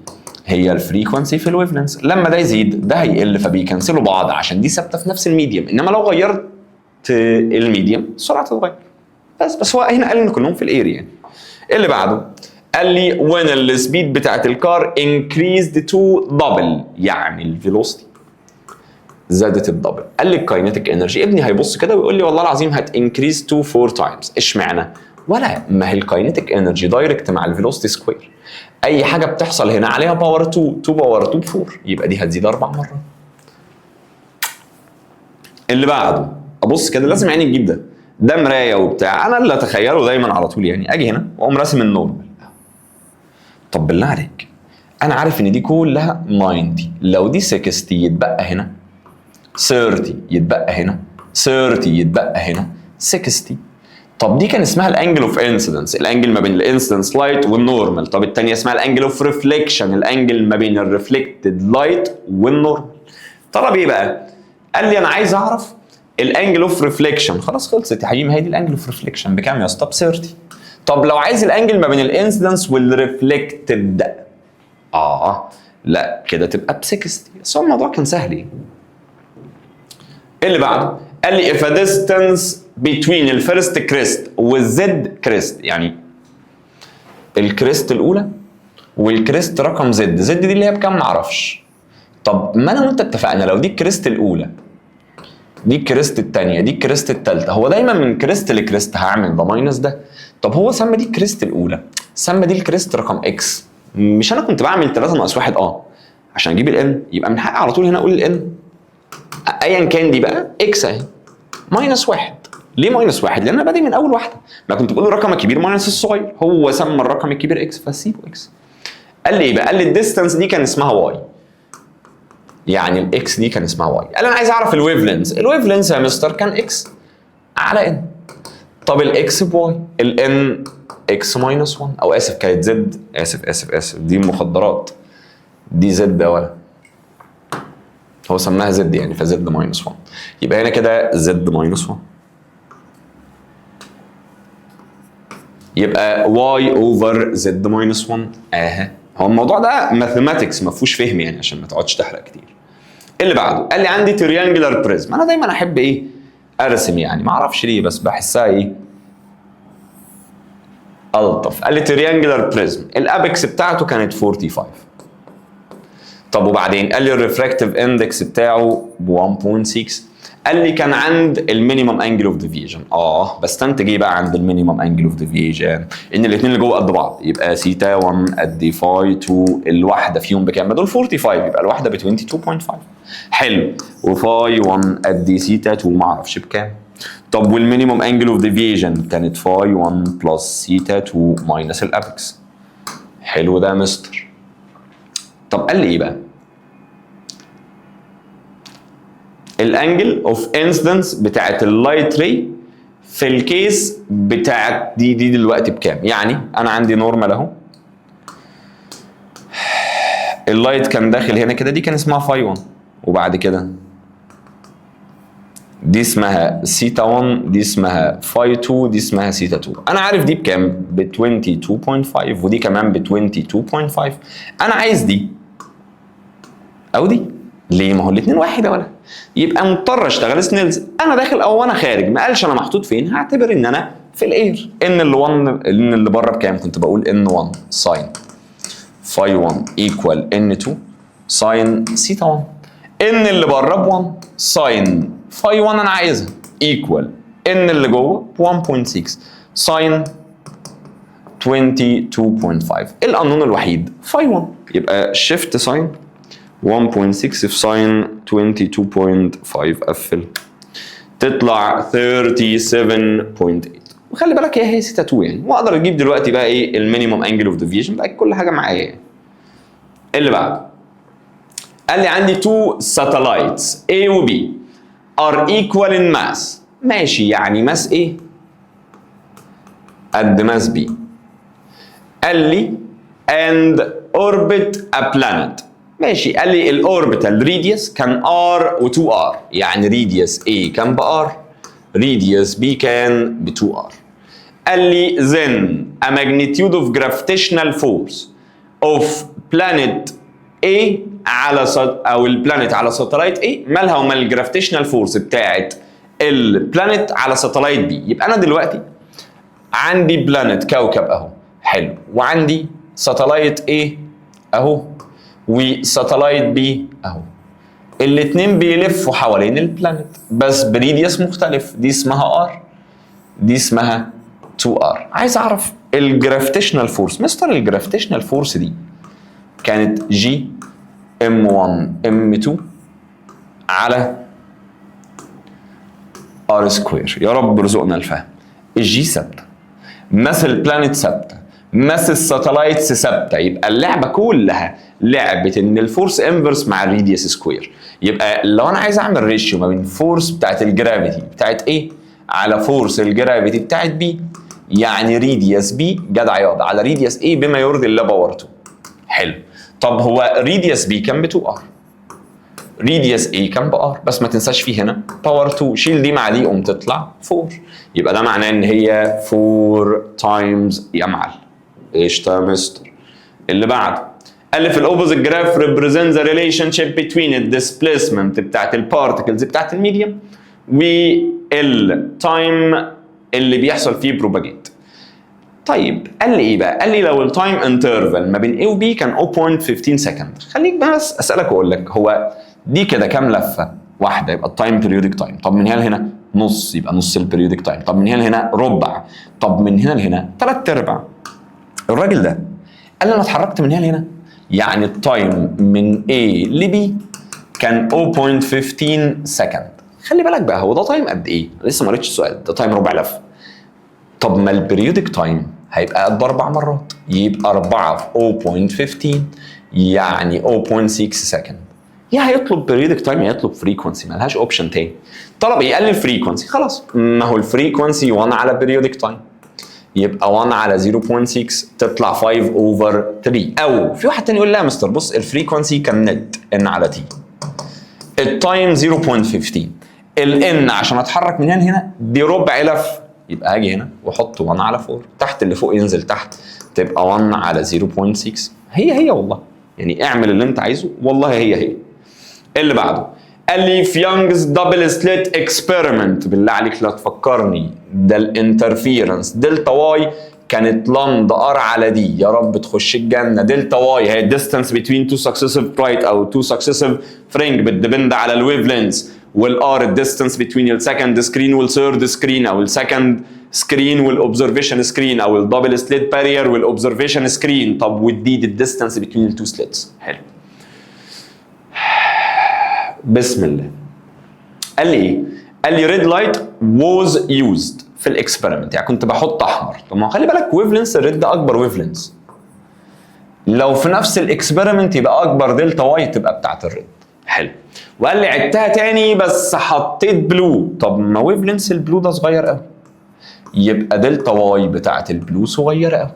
A: هي الفريكونسي في الويف لينث، لما ده يزيد ده هيقل، فبيكنسلوا بعض عشان دي ثابته في نفس الميديم. انما لو غيرت الميديم السرعه تتغير. بس هو هنا قال ان كلهم في الاير يعني. اللي بعده قال لي when السبيد بتاعت الكار increased to double، يعني الفيلوسيتي زادت الدبل. قال لي الكاينيتيك انرجي. ابني هيبص كده ويقول لي والله العظيم هت increase to 4 times. اشمعنى؟ ولا ما هي الكاينيتيك انرجي دايركت مع الفيلوسيتي سكوير. اي حاجه بتحصل هنا عليها باور 2، 2 باور 2 4، يبقى دي هتزيد 4 مرات. اللي بعده ابص كده، لازم عيني تجيب ده مرايه وبتاع. انا اللي اتخيله دايما على طول يعني اجي هنا واقوم راسم النورمال. طب بالله عليك، انا عارف ان دي كلها 90، لو دي 60 يتبقى هنا 30 يتبقى هنا 30 يتبقى هنا 60. طب دي كان اسمها الانجل اوف انسيدنس، الانجل ما بين الانسيدنس لايت والنورمال. طب الثانيه اسمها الانجل اوف ريفليكشن، الانجل ما بين الريفلكتد لايت والنورمال. طلب ايه بقى؟ قال لي انا عايز اعرف الانجل اوف ريفليكشن. خلاص خلصت يا حبيبي، ما هي دي الانجل اوف ريفليكشن بكام يا اسطى؟ ب 30. طب لو عايز الانجل ما بين الانسيدنس والريفلكتد، لا كده تبقى ب 60. بس هو الموضوع كان سهل. ايه اللي بعده؟ قال لي if a distance between الفيرست كريست والزد كريست، يعني الكريست الاولى والكريست رقم زد، زد دي اللي هي بكام معرفش. طب ما انا وانت اتفقنا لو دي الكريست الاولى، دي الكريست الثانيه، دي الكريست الثالثه، هو دايما من كريست لكريست هعمل ده ماينس ده. طب هو سمى دي الكريست الاولى، سمى دي الكريست رقم اكس، مش انا كنت بعمل 3 ناقص 1 عشان اجيب الان، يبقى من حقي على طول هنا اقول الان ايا كان دي بقى اكس اهي ماينس 1. ليه ماينس 1؟ لان انا بادئ من اول واحده، ما كنت بقول الرقم الكبير ماينس الصغير، هو سمى الرقم الكبير اكس فسيبه اكس. قال لي ايه بقى؟ قال لي الديستانس دي كان اسمها واي، يعني الاكس دي كان اسمها واي. قال انا عايز اعرف الويف لينز، الويف لينز يا مستر كان اكس على ان. طب الاكس بواي، الان اكس ماينس 1، او اسف كانت زد، اسف دي مخدرات، دي زد ولا هو سماها زد يعني، فزد ماينس 1، يبقى هنا كده زد ماينس 1، يبقى واي اوفر زد ماينس 1 هو الموضوع ده ماثيماتكس ما فيهوش فهم يعني، عشان ما تقعدش تحرق كتير. اللي بعده قال لي عندي تريانجلر بريزم. انا دايما احب ايه؟ ارسم يعني، ما اعرفش ليه بس بحسها ايه؟ الطف. قال لي تريانجلر بريزم الابكس بتاعته كانت 45. طب وبعدين قال لي الريفراكتيف اندكس بتاعه ب 1.6. قال لي كان عند المينيمم انجل اوف ديفيجن. بستنتج ايه بقى عند المينيمم انجل اوف ديفيجن؟ ان الاثنين اللي جوه قد بعض، يبقى سيتا 1 قد فاي 2، الواحده فيهم بكام؟ دول 45، يبقى الواحده ب 22.5. حلو. وفاي 1 قد سيتا 2 ما اعرفش بكام. طب والمينيمم انجل اوف ديفيجن كانت فاي 1 بلس سيتا 2 ماينس الابكس. حلو ده يا مستر. طب قال لي ايه بقى؟ الانجل اوف انسيدنس بتاعت اللايت ري في الكيس بتاعت دي دلوقتي بكام؟ يعني انا عندي نورمال اهو، اللايت كان داخل هنا كده، دي كان اسمها فاي 1، وبعد كده دي اسمها سيتا 1، دي اسمها فاي 2، دي اسمها سيتا 2. انا عارف دي بكام؟ ب 22.5، ودي كمان ب 22.5. انا عايز دي او دي. ليه؟ ما هو الاثنين واحد ولا، يبقى مضطر اشتغل سنيلز. انا داخل او وانا خارج، ما قالش انا محطوط فين، هعتبر ان انا في الاير. ان اللي 1 ان اللي بره بكام؟ كنت بقول ان 1 ساين فاي 1 ايكوال ان 2 ساين سيتا 1. ان اللي بره ب 1 ساين فاي 1 انا عايزها ايكوال ان اللي جوه ب 1.6 ساين 22.5. القانون الوحيد فاي 1، يبقى شيفت ساين 1.6 في ساين 22.5 قفل، تطلع 37.8. وخلي بالك هي سيتا 2 يعني، واقدر اجيب دلوقتي بقى ايه المينيمم انجل اوف ديفيجن، بقى كل حاجه معايا يعني. اللي بعده قال لي عندي 2 ساتلايتس A و B are equal in mass. ماشي، يعني ماس A قد ماس B. قال لي and orbit a planet. ماشي، قال لي الاوربيتال ريديوس كان R و 2R، يعني ريديوس A كان ب R، ريديوس B كان ب 2R. قال لي then a magnitude of gravitational force of planet A على او البلانيت على ساتلايت A مالها ومال الجرافيتيشنال فورس بتاعت البلانيت على ساتلايت B. يبقى انا دلوقتي عندي بلانيت كوكب اهو حلو، وعندي ساتلايت A اهو وساتلايت بي اهو، الاثنين بيلفوا حوالين البلانيت بس بريديوس مختلف، دي اسمها ار دي اسمها 2R. عايز اعرف الجرافيتيشنال فورس. مستر الجرافيتيشنال فورس دي كانت جي M1 M2 على ار سكوير. يا رب ارزقنا الفهم. الجي ثابته، ماس البلانيت ثابته، ماس الساتلايتس ثابته، يبقى اللعبه كلها لعبه ان الفورس انفرس مع الريديوس سكوير. يبقى لو انا عايز اعمل ريشيو ما بين فورس بتاعت الجرافيتي بتاعت ايه على فورس الجرافيتي بتاعت بي، يعني ريديوس بي جدع ياض على ريديوس ايه بما يرضي الله باور 2. حلو. طب هو ريديوس بي كان ب 2 ار، ريديوس ايه كان بار، بس ما تنساش فيه هنا باور 2، شيل دي مع دي قوم تطلع 4. يبقى ده معناه ان هي 4 تايمز يا معلم. قشطه يا مستر. اللي بعده قال لي في الاوبوزيت جراف represents the relationship between الديسبيسمنت بتاعت البارتكلز بتاعت الميديم والتايم اللي بيحصل فيه بروباجيت. طيب قال لي ايه بقى؟ قال لي لو التايم انترفال ما بين A و B كان 0.15 سكند. خليك بس اسالك واقول لك هو دي كده كام لفه؟ واحده، يبقى التايم بيريودك تايم. طب من هنا لهنا نص، يبقى نص البيريودك تايم. طب من هنا لهنا ربع. طب من هنا لهنا 3/4. الراجل ده قال لي انا اتحركت من هنا لهنا، يعني التايم من A ل B كان 0.15 سكند. خلي بالك بقى هو ده تايم قد ايه؟ لسه ما قريتش السؤال، ده تايم ربع لفه. طب ما البريودك تايم هيبقى قد 4 مرات، يبقى 4 في 0.15 يعني 0.6 سكند. يا هيطلب بريودك تايم يا هيطلب فريكونسي، مالهاش اوبشن تاني. طلب يقلل الفريكونسي، خلاص ما هو الفريكونسي 1 على بريودك تايم، يبقى 1 على 0.6 تطلع 5/3. او في واحد تاني يقول لا يا مستر بص الفريكونسي كان نت ان على تي، التايم 0.15، الان عشان اتحرك من هنا لهنا دي ربع لف، يبقى هاجي هنا واحط 1 على 4، تحت اللي فوق ينزل تحت تبقى 1 على 0.6. هي والله يعني اعمل اللي انت عايزه والله هي. اللي بعده قال لي في يونجز دبل سليت اكسبيرمنت، بالله عليك لا تفكرني ده الانترفيرنس دلتا واي كانت لامدا ار على دي، يا رب تخش الجنه. دلتا واي هي الديستانس بين تو سكسيسيف برايت او تو سكسيسيف فرينج بتديبند على الويف لينث، والار الديستانس بين السكند سكرين والثيرد سكرين او السكند سكرين والاوبزرفيشن سكرين او الدبل سليت بارير والاوبزرفيشن سكرين. طب والدي الديستانس بين التو سليتس. حلو. بسم الله. قال لي ايه؟ قال لي ريد لايت ووز يوزد في الاكسبيرمنت، يعني كنت بحط احمر. طب ما خلي بالك ويف لينس الريد ده اكبر ويف لينس، لو في نفس الاكسبيرمنت يبقى اكبر دلتا واي تبقى بتاعت الريد. حلو. وقال لي عدتها تاني بس حطيت بلو. طب ما ويف لينس البلو ده صغير قوي، يبقى دلتا واي بتاعت البلو صغيره قوي.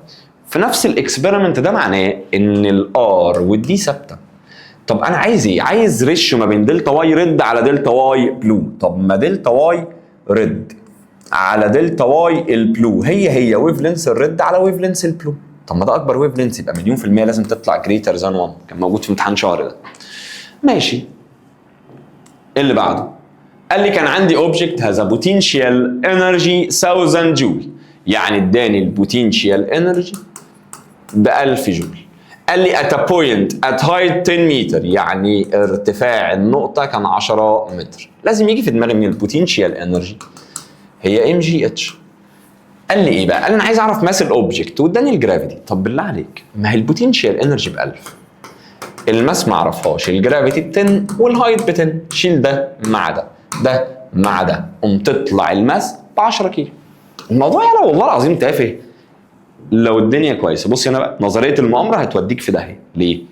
A: في نفس الاكسبيرمنت ده معناه ان الار والدي ثابته. طب انا عايز ايه؟ عايز ريشيو ما بين دلتا واي ريد على دلتا واي بلو. طب ما دلتا واي ريد على دلتا واي البلو هي ويف لينس الريد على ويف لينس البلو. طب ما ده اكبر ويف لينس، يبقى مليون في المية لازم تطلع جريتر ذان 1. كان موجود في امتحان شهر ده. ماشي. اللي بعده قال لي كان عندي اوبجكت هذا بوتنشال انرجي 1000 جول، يعني اداني البوتنشال انرجي ب 1000 جول. قال لي at a point at height 10 متر، يعني ارتفاع النقطة كان 10 متر. لازم يجي في دماغي من البوتنشال انرجي هي ام جي اتش. قال لي ايه بقى؟ قال لي انا عايز اعرف ماس الاوبجكت واداني الجرافيتي. طب بالله عليك ما هي البوتنشال انرجي ب 1000، الماس ما اعرفهاش، الجرافيتي ب 10 والهايت ب 10، شيل ده مع ده ده مع ده قوم تطلع الماس ب 10 كيلو. الموضوع يعني والله العظيم تافه لو الدنيا كويسه. بص هنا بقى نظريه المؤامره هتوديك في داهيه. ليه؟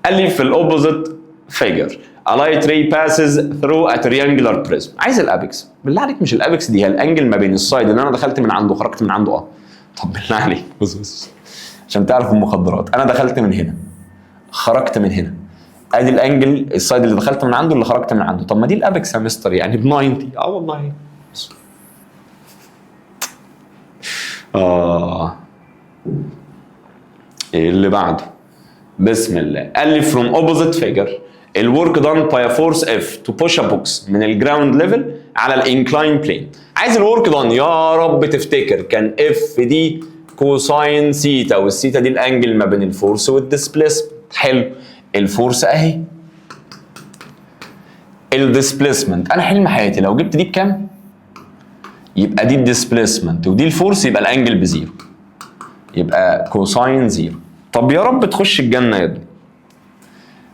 A: قال لي في الاوبوزيت فيجر a light ray passes through a triangular prism. عايز الابيكس. بالله عليك مش الابيكس دي، هي الانجل ما بين السايد اللي انا دخلت من عنده خرجت من عنده. طب بالله عليك بص عشان تعرف المخدرات، انا دخلت من هنا خرجت من هنا، ادي الانجل السايد اللي دخلت من عنده اللي خرجت من عنده. طب ما دي الابيكس يا مستر، يعني ب 90. والله ايه اللي بعده؟ بسم الله. قال لي from opposite figure الورك done by a force F to push a box من الجراوند ليفل على الانكلاين بلين. عايز الورك done، يا رب تفتكر كان F دي كوساين سيتا، والسيتا دي الانجل ما بين الفورس والديسبليسمنت. حلو. الفورس اهي، الديسبليسمنت انا حلم حياتي لو جبت دي بكام يبقى دي الديسبليسمنت ودي الفورس، يبقى الانجل بزيرو، يبقى كوساين زيرو. طب يا رب تخش الجنه يا ابني.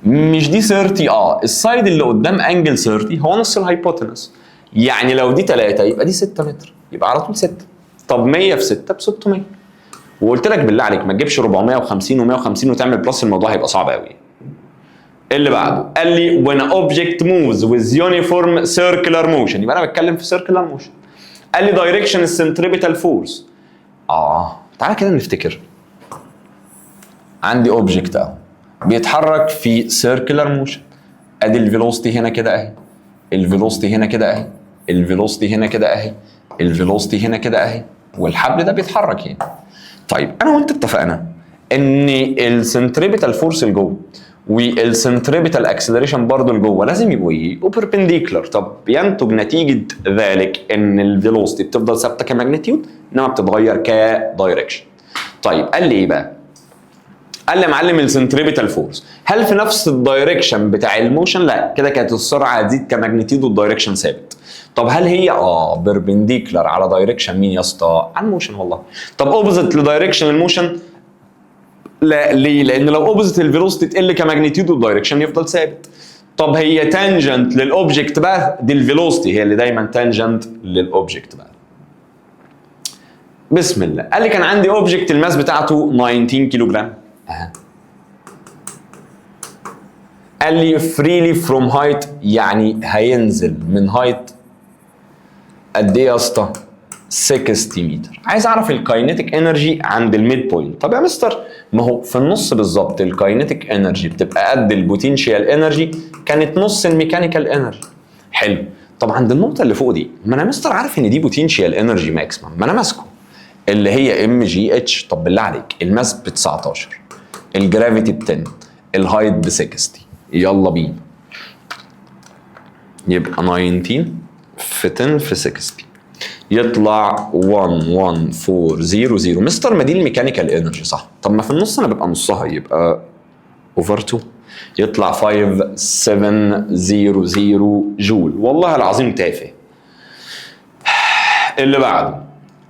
A: مش دي 30؟ السايد اللي قدام انجل 30 هو نص الهايبوتنس، يعني لو دي 3 يبقى دي 6 متر، يبقى على طول 6. طب 100 في 6 ب 600. وقلت لك بالله عليك ما تجيبش 450 و150 وتعمل بلس، الموضوع هيبقى صعب قوي. اللي بعده قال لي when an object moves with uniform circular motion، يبقى انا بتكلم في circular motion. قال لي direction السنتريبيتال فورس. تعالى كده نفتكر. عندي اوبجكت اهو بيتحرك في circular motion، ادي الفيلوسيتي هنا كده اهي، الفيلوسيتي هنا كده اهي، الفيلوسيتي هنا كده اهي، الفيلوسيتي هنا كده اهي، والحبل ده بيتحرك هنا. طيب انا وانت اتفقنا ان السنتريبيتال فورس لجوه والسنتريبيتال اكسلريشن برضه لجوه لازم يبقوا ايه؟ بيربنديكولار. طب ينتج نتيجه ذلك ان الفيلوسيتي بتفضل ثابته كماجنتيود انما بتتغير كدايركشن. طيب قال لي ايه بقى؟ قال لي يا معلم السنتريبيتال فورس هل في نفس الدايركشن بتاع الموشن؟ لا، كده كانت السرعه هتزيد كماجنتيود والدايركشن ثابت. طب هل هي بيربنديكولار على دايركشن مين يا اسطى؟ على الموشن والله. طب اوبوزيت لدايركشن الموشن؟ لا. ليه؟ لان لو اوبوزيت الفيلوسيتي تقل كماجنتيود والدايركشن يفضل ثابت. طب هي تانجنت للاوبجكت بقى؟ دي الفيلوسيتي هي اللي دايما تانجنت للاوبجكت بقى. بسم الله. قال لي كان عندي اوبجكت الماس بتاعته 19 كيلو جرام. قال لي فريلي فروم هايت، يعني هينزل من هايت قد ايه يا اسطى؟ 60 متر. عايز اعرف الكاينيتيك انرجي عند الميد بوينت. طب يا مستر ما هو في النص بالظبط الكاينيتيك انرجي بتبقى قد البوتنشال انرجي، كانت نص الميكانيكال انرجي. حلو. طب عند النقطه اللي فوق دي، ما انا مستر عارف ان دي بوتنشال انرجي ماكسيمم، ما انا ماسكه اللي هي ام جي اتش. طب بالله عليك الماس ب 19، الجرافيتي ب 10، الهايت ب 60. يلا بينا. يبقى 19 في 10 في 60 يطلع 11400. مستر ما دي الميكانيكال انرجي صح؟ طب ما في النص انا ببقى نصها، يبقى اوفر 2 يطلع 5700 جول. والله العظيم تافه. اللي بعده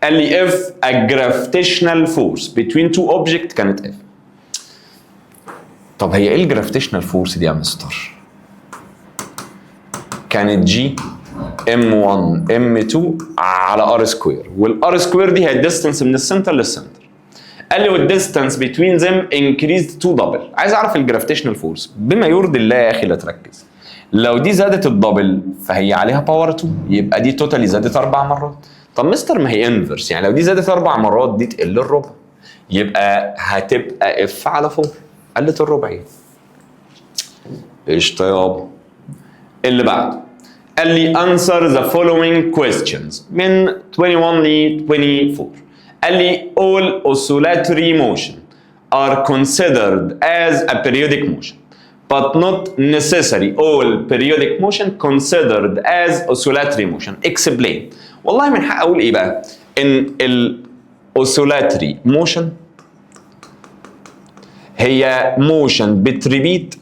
A: قال لي if a gravitational force between two objects كانت F. طب هي ايه الجرافيتيشنال فورس دي يا مستر؟ كانت جي M1 M2 على ار سكوير، والار سكوير دي هي الديستنس من السنتر للسنتر. قال لي والديستنس بتوين ذم انكريزد تو دبل. عايز اعرف الجرافيتيشنال فورس. بما يرضي الله يا اخي لا تركز. لو دي زادت الدبل فهي عليها باور 2، يبقى دي توتالي زادت 4 مرات. طب مستر ما هي انفرس، يعني لو دي زادت 4 مرات دي تقل الربع، يبقى هتبقى اف على 4، قلت الربع. قشطه يابا. اللي بعده قال لي answer the following questions من 21 ل 24. قال لي all oscillatory motion are considered as a periodic motion but not necessary all periodic motion considered as oscillatory motion. Explain. والله من حق اقول ايه بقى؟ ان ال oscillatory motion هي motion بتريبيت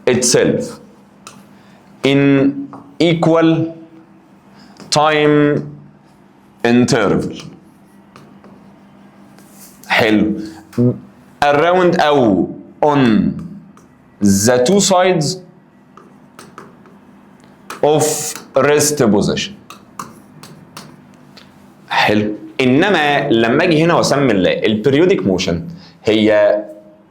A: itself in equal time interval. حلو. around أو on the two sides of rest position. حلو. إنما لما أجي هنا وأسمي البريودك موشن هي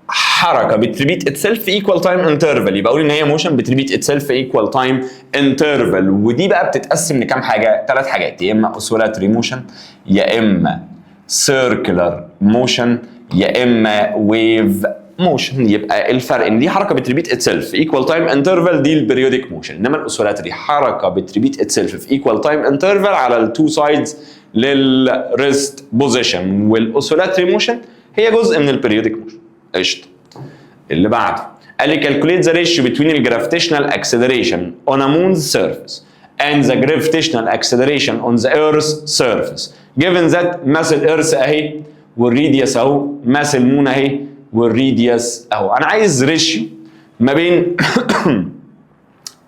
A: حركه بتريبيت اتسيلف في ايكوال تايم انترفال، يبقى اقول ان هي موشن بتريبيت اتسيلف في ايكوال تايم انترفال. ودي بقى بتتقسم لكام حاجه؟ 3 حاجات، يا اما اوسيلاتوري موشن، يا اما سيركلر موشن، يا اما ويف موشن. يبقى الفرق ان دي حركه بتريبيت اتسيلف في ايكوال تايم انترفال، دي البريودك موشن. انما الاوسيلاتوري حركه بتريبيت اتسيلف في ايكوال تايم انترفال على التو سايدز للريست بوزيشن، والاوسيلاتوري موشن هي جزء من البريودك موشن. قشطه. اللي بعده قال لي calculate the ratio between the gravitational acceleration on a moon's surface and the gravitational acceleration on the earth's surface given that mass الارث اهي والريديوس اهو، mass المون اهي والريديوس اهو. انا عايز ريشيو ما بين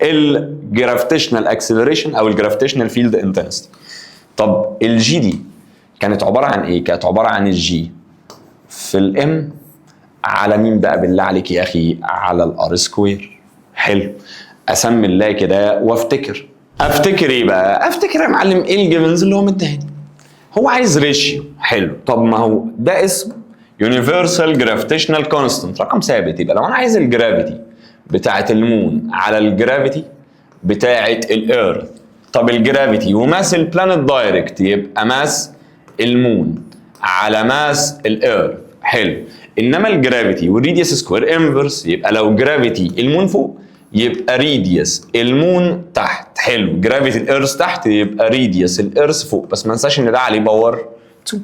A: الجرافيتيشنال اكسلريشن او الجرافيتيشنال فيلد انتنسيتي. طب الجي دي كانت عباره عن ايه؟ كانت عباره عن الجي في الام على مين بقى بالله عليك يا اخي؟ على الار سكوير. حلو. اسمي الله كده وافتكر. افتكر ايه بقى؟ افتكر يا معلم ايه الجيفنز اللي هو مديهاني. هو عايز ريشيو. حلو، طب ما هو ده اسمه يونيفرسال جرافيتيشنال كونستنت، رقم ثابت. يبقى لو انا عايز الجرافيتي بتاعه المون على الجرافيتي بتاعه الارث، طب الجرافيتي وماس البلانيت دايركت، يبقى ماس المون على ماس الارث. حلو، انما الجرافيتي والريديوس سكوير انفرس، يبقى لو جرافيتي المون فوق يبقى ريديوس المون تحت. حلو، جرافيتي الارث تحت يبقى ريديوس الارث فوق، بس ما ننساش ان ده عليه باور 2.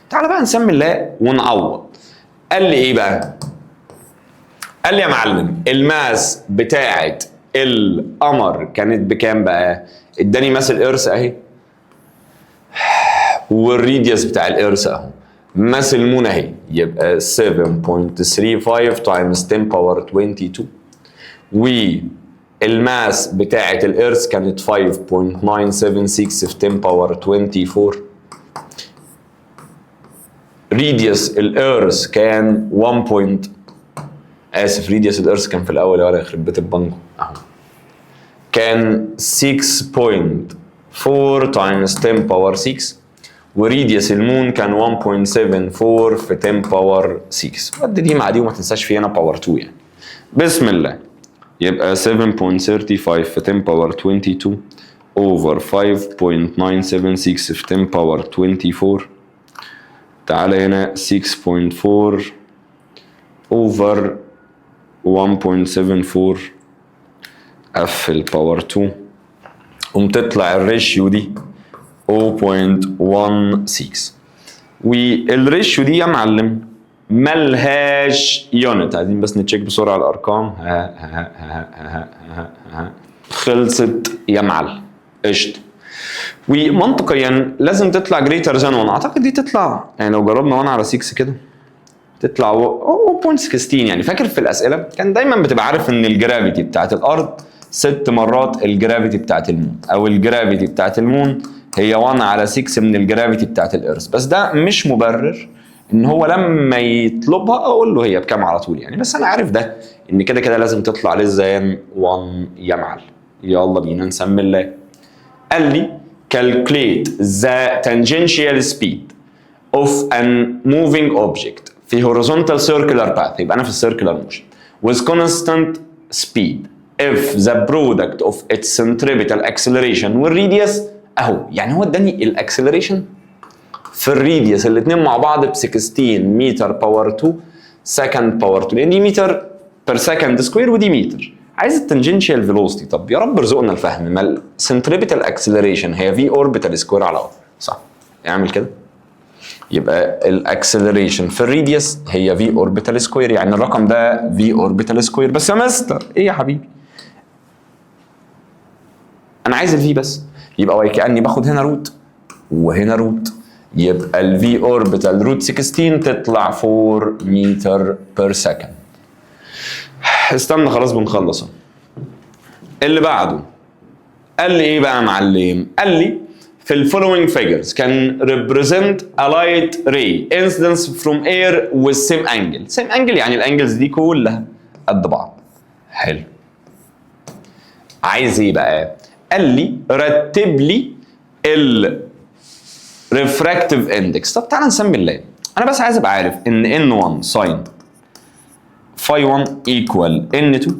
A: تعالى بقى نسمي الله ونعوض. قال لي ايه بقى؟ قال لي يا معلم الماس بتاعت القمر كانت بكام بقى؟ اداني ماس الارث اهي، والريديوس بتاع الارث اهو، ماس المون اهي، يبقى 7.35 تايمز 10 باور 22. والماس بتاعت الارث كانت 5.976 في 10 باور 24. ريديوس الارث كان 1. اسف، ريديوس الارث كان في الاول ولا يخرب بيت البانجو اهو، كان 6.4 تايمز 10 باور 6، وريديوس المون كان 1.74 في 10 باور 6. ودي دي مع دي وما تنساش في هنا باور 2 يعني. بسم الله، يبقى 7.35 في 10 باور 22 over 5.976 في 10 باور 24. تعالى هنا 6.4 over 1.74 قفل باور 2، تطلع الريشيو دي 0.16. والريشيو دي يا معلم ملهاش يونت. عايزين بس نتشيك بسرعه الارقام. خلصت يا معلم، قشطه. ومنطقيا لازم تطلع جريتر ذان 1. اعتقد دي تطلع يعني لو جربنا 1 على 6 كده تطلع 0.16 يعني. فاكر في الاسئله كان دايما بتبقى عارف ان الجرافيتي بتاعت الارض 6 مرات الجرافيتي بتاعت المون، او الجرافيتي بتاعت المون هي 1 على 6 من الجرافيتي بتاعت الارث. بس ده مش مبرر ان هو لما يطلبها اقول له هي بكام على طول يعني. بس انا عارف ده ان كده كده لازم تطلع للزان 1 يا معلم. يلا بينا نسمي الله. قال لي calculate the tangential speed of an moving object في horizontal circular path. يبقى انا في السيركلر موشن with constant speed if the product of its centripetal acceleration والريديوس اهو. يعني هو اداني الاكسلريشن في الريديوس الاثنين مع بعض ب 16 متر باور 2 سكند باور 2، لان دي متر بير سكند سكوير ودي متر. عايز التنجنشال فيلوسيتي. طب يا رب ارزقنا الفهم. ما السنتريبيتال اكسلريشن هي في اوربيتال سكوير على ار، صح؟ اعمل كده. يبقى الاكسلريشن في الريديوس هي في اوربيتال سكوير، يعني الرقم ده في اوربيتال سكوير. بس يا مستر ايه يا حبيبي؟ انا عايز الفي بس. يبقى وكاني باخد هنا روت وهنا روت، يبقى الفي اوربيتال روت 16 تطلع 4 متر بير سكند. استنى خلاص بنخلص. اللي بعده قال لي ايه بقى يا معلم؟ قال لي في الفولوينج فيجرز كان represent a light ray incidence from air with same angle. same angle يعني الانجلز دي كلها قد بعض. حلو. عايز ايه بقى؟ قال لي رتب لي ال refractive index. طب تعالى نسمي الله. انا بس عايز ابقى عارف ان n1 ساين فاي 1 ايكوال n2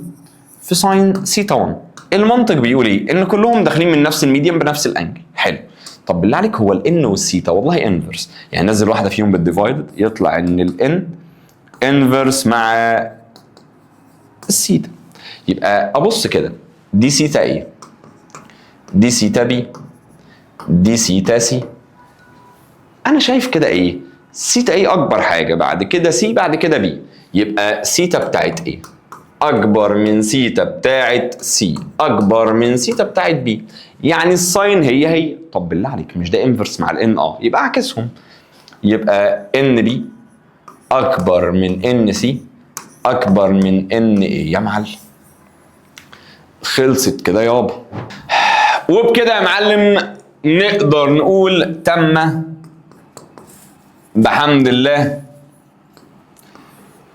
A: في ساين سيتا 1. المنطق بيقول ايه؟ ان كلهم داخلين من نفس الميديم بنفس الانجل. حلو. طب بالله عليك هو الان والسيتا والله انفرس، يعني نزل واحده فيهم بالديفايدد يطلع ان الان انفرس مع السيتا. يبقى ابص كده، دي سيتا ايه؟ دي سيتا بي، دي سيتا سي. انا شايف كده ايه؟ سيتا ايه اكبر حاجه، بعد كده سي، بعد كده بي. يبقى سيتا بتاعت ايه اكبر من سيتا بتاعت سي اكبر من سيتا بتاعت بي، يعني الساين هي هي. طب بالله عليك مش ده انفرس مع الان؟ يبقى اعكسهم. يبقى ان بي اكبر من ان سي اكبر من ان ايه يا معلم. خلصت كده يابا. وبكده يا معلم نقدر نقول تم بحمد الله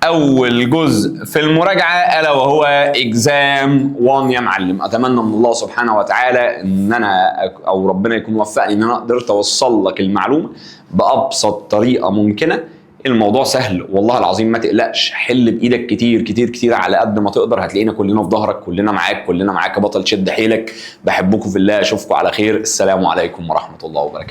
A: اول جزء في المراجعه الا وهو اكزام 1 يا معلم. اتمنى من الله سبحانه وتعالى ان انا او ربنا يكون وفقني ان انا قدرت اوصل لك المعلومه بابسط طريقه ممكنه. الموضوع سهل والله العظيم، ما تقلقش، حل بايدك كتير كتير كتير على قد ما تقدر. هتلاقينا كلنا في ظهرك، كلنا معاك، كلنا معاك يا بطل. شد حيلك، بحبكم في الله، اشوفكم على خير. السلام عليكم ورحمه الله وبركاته.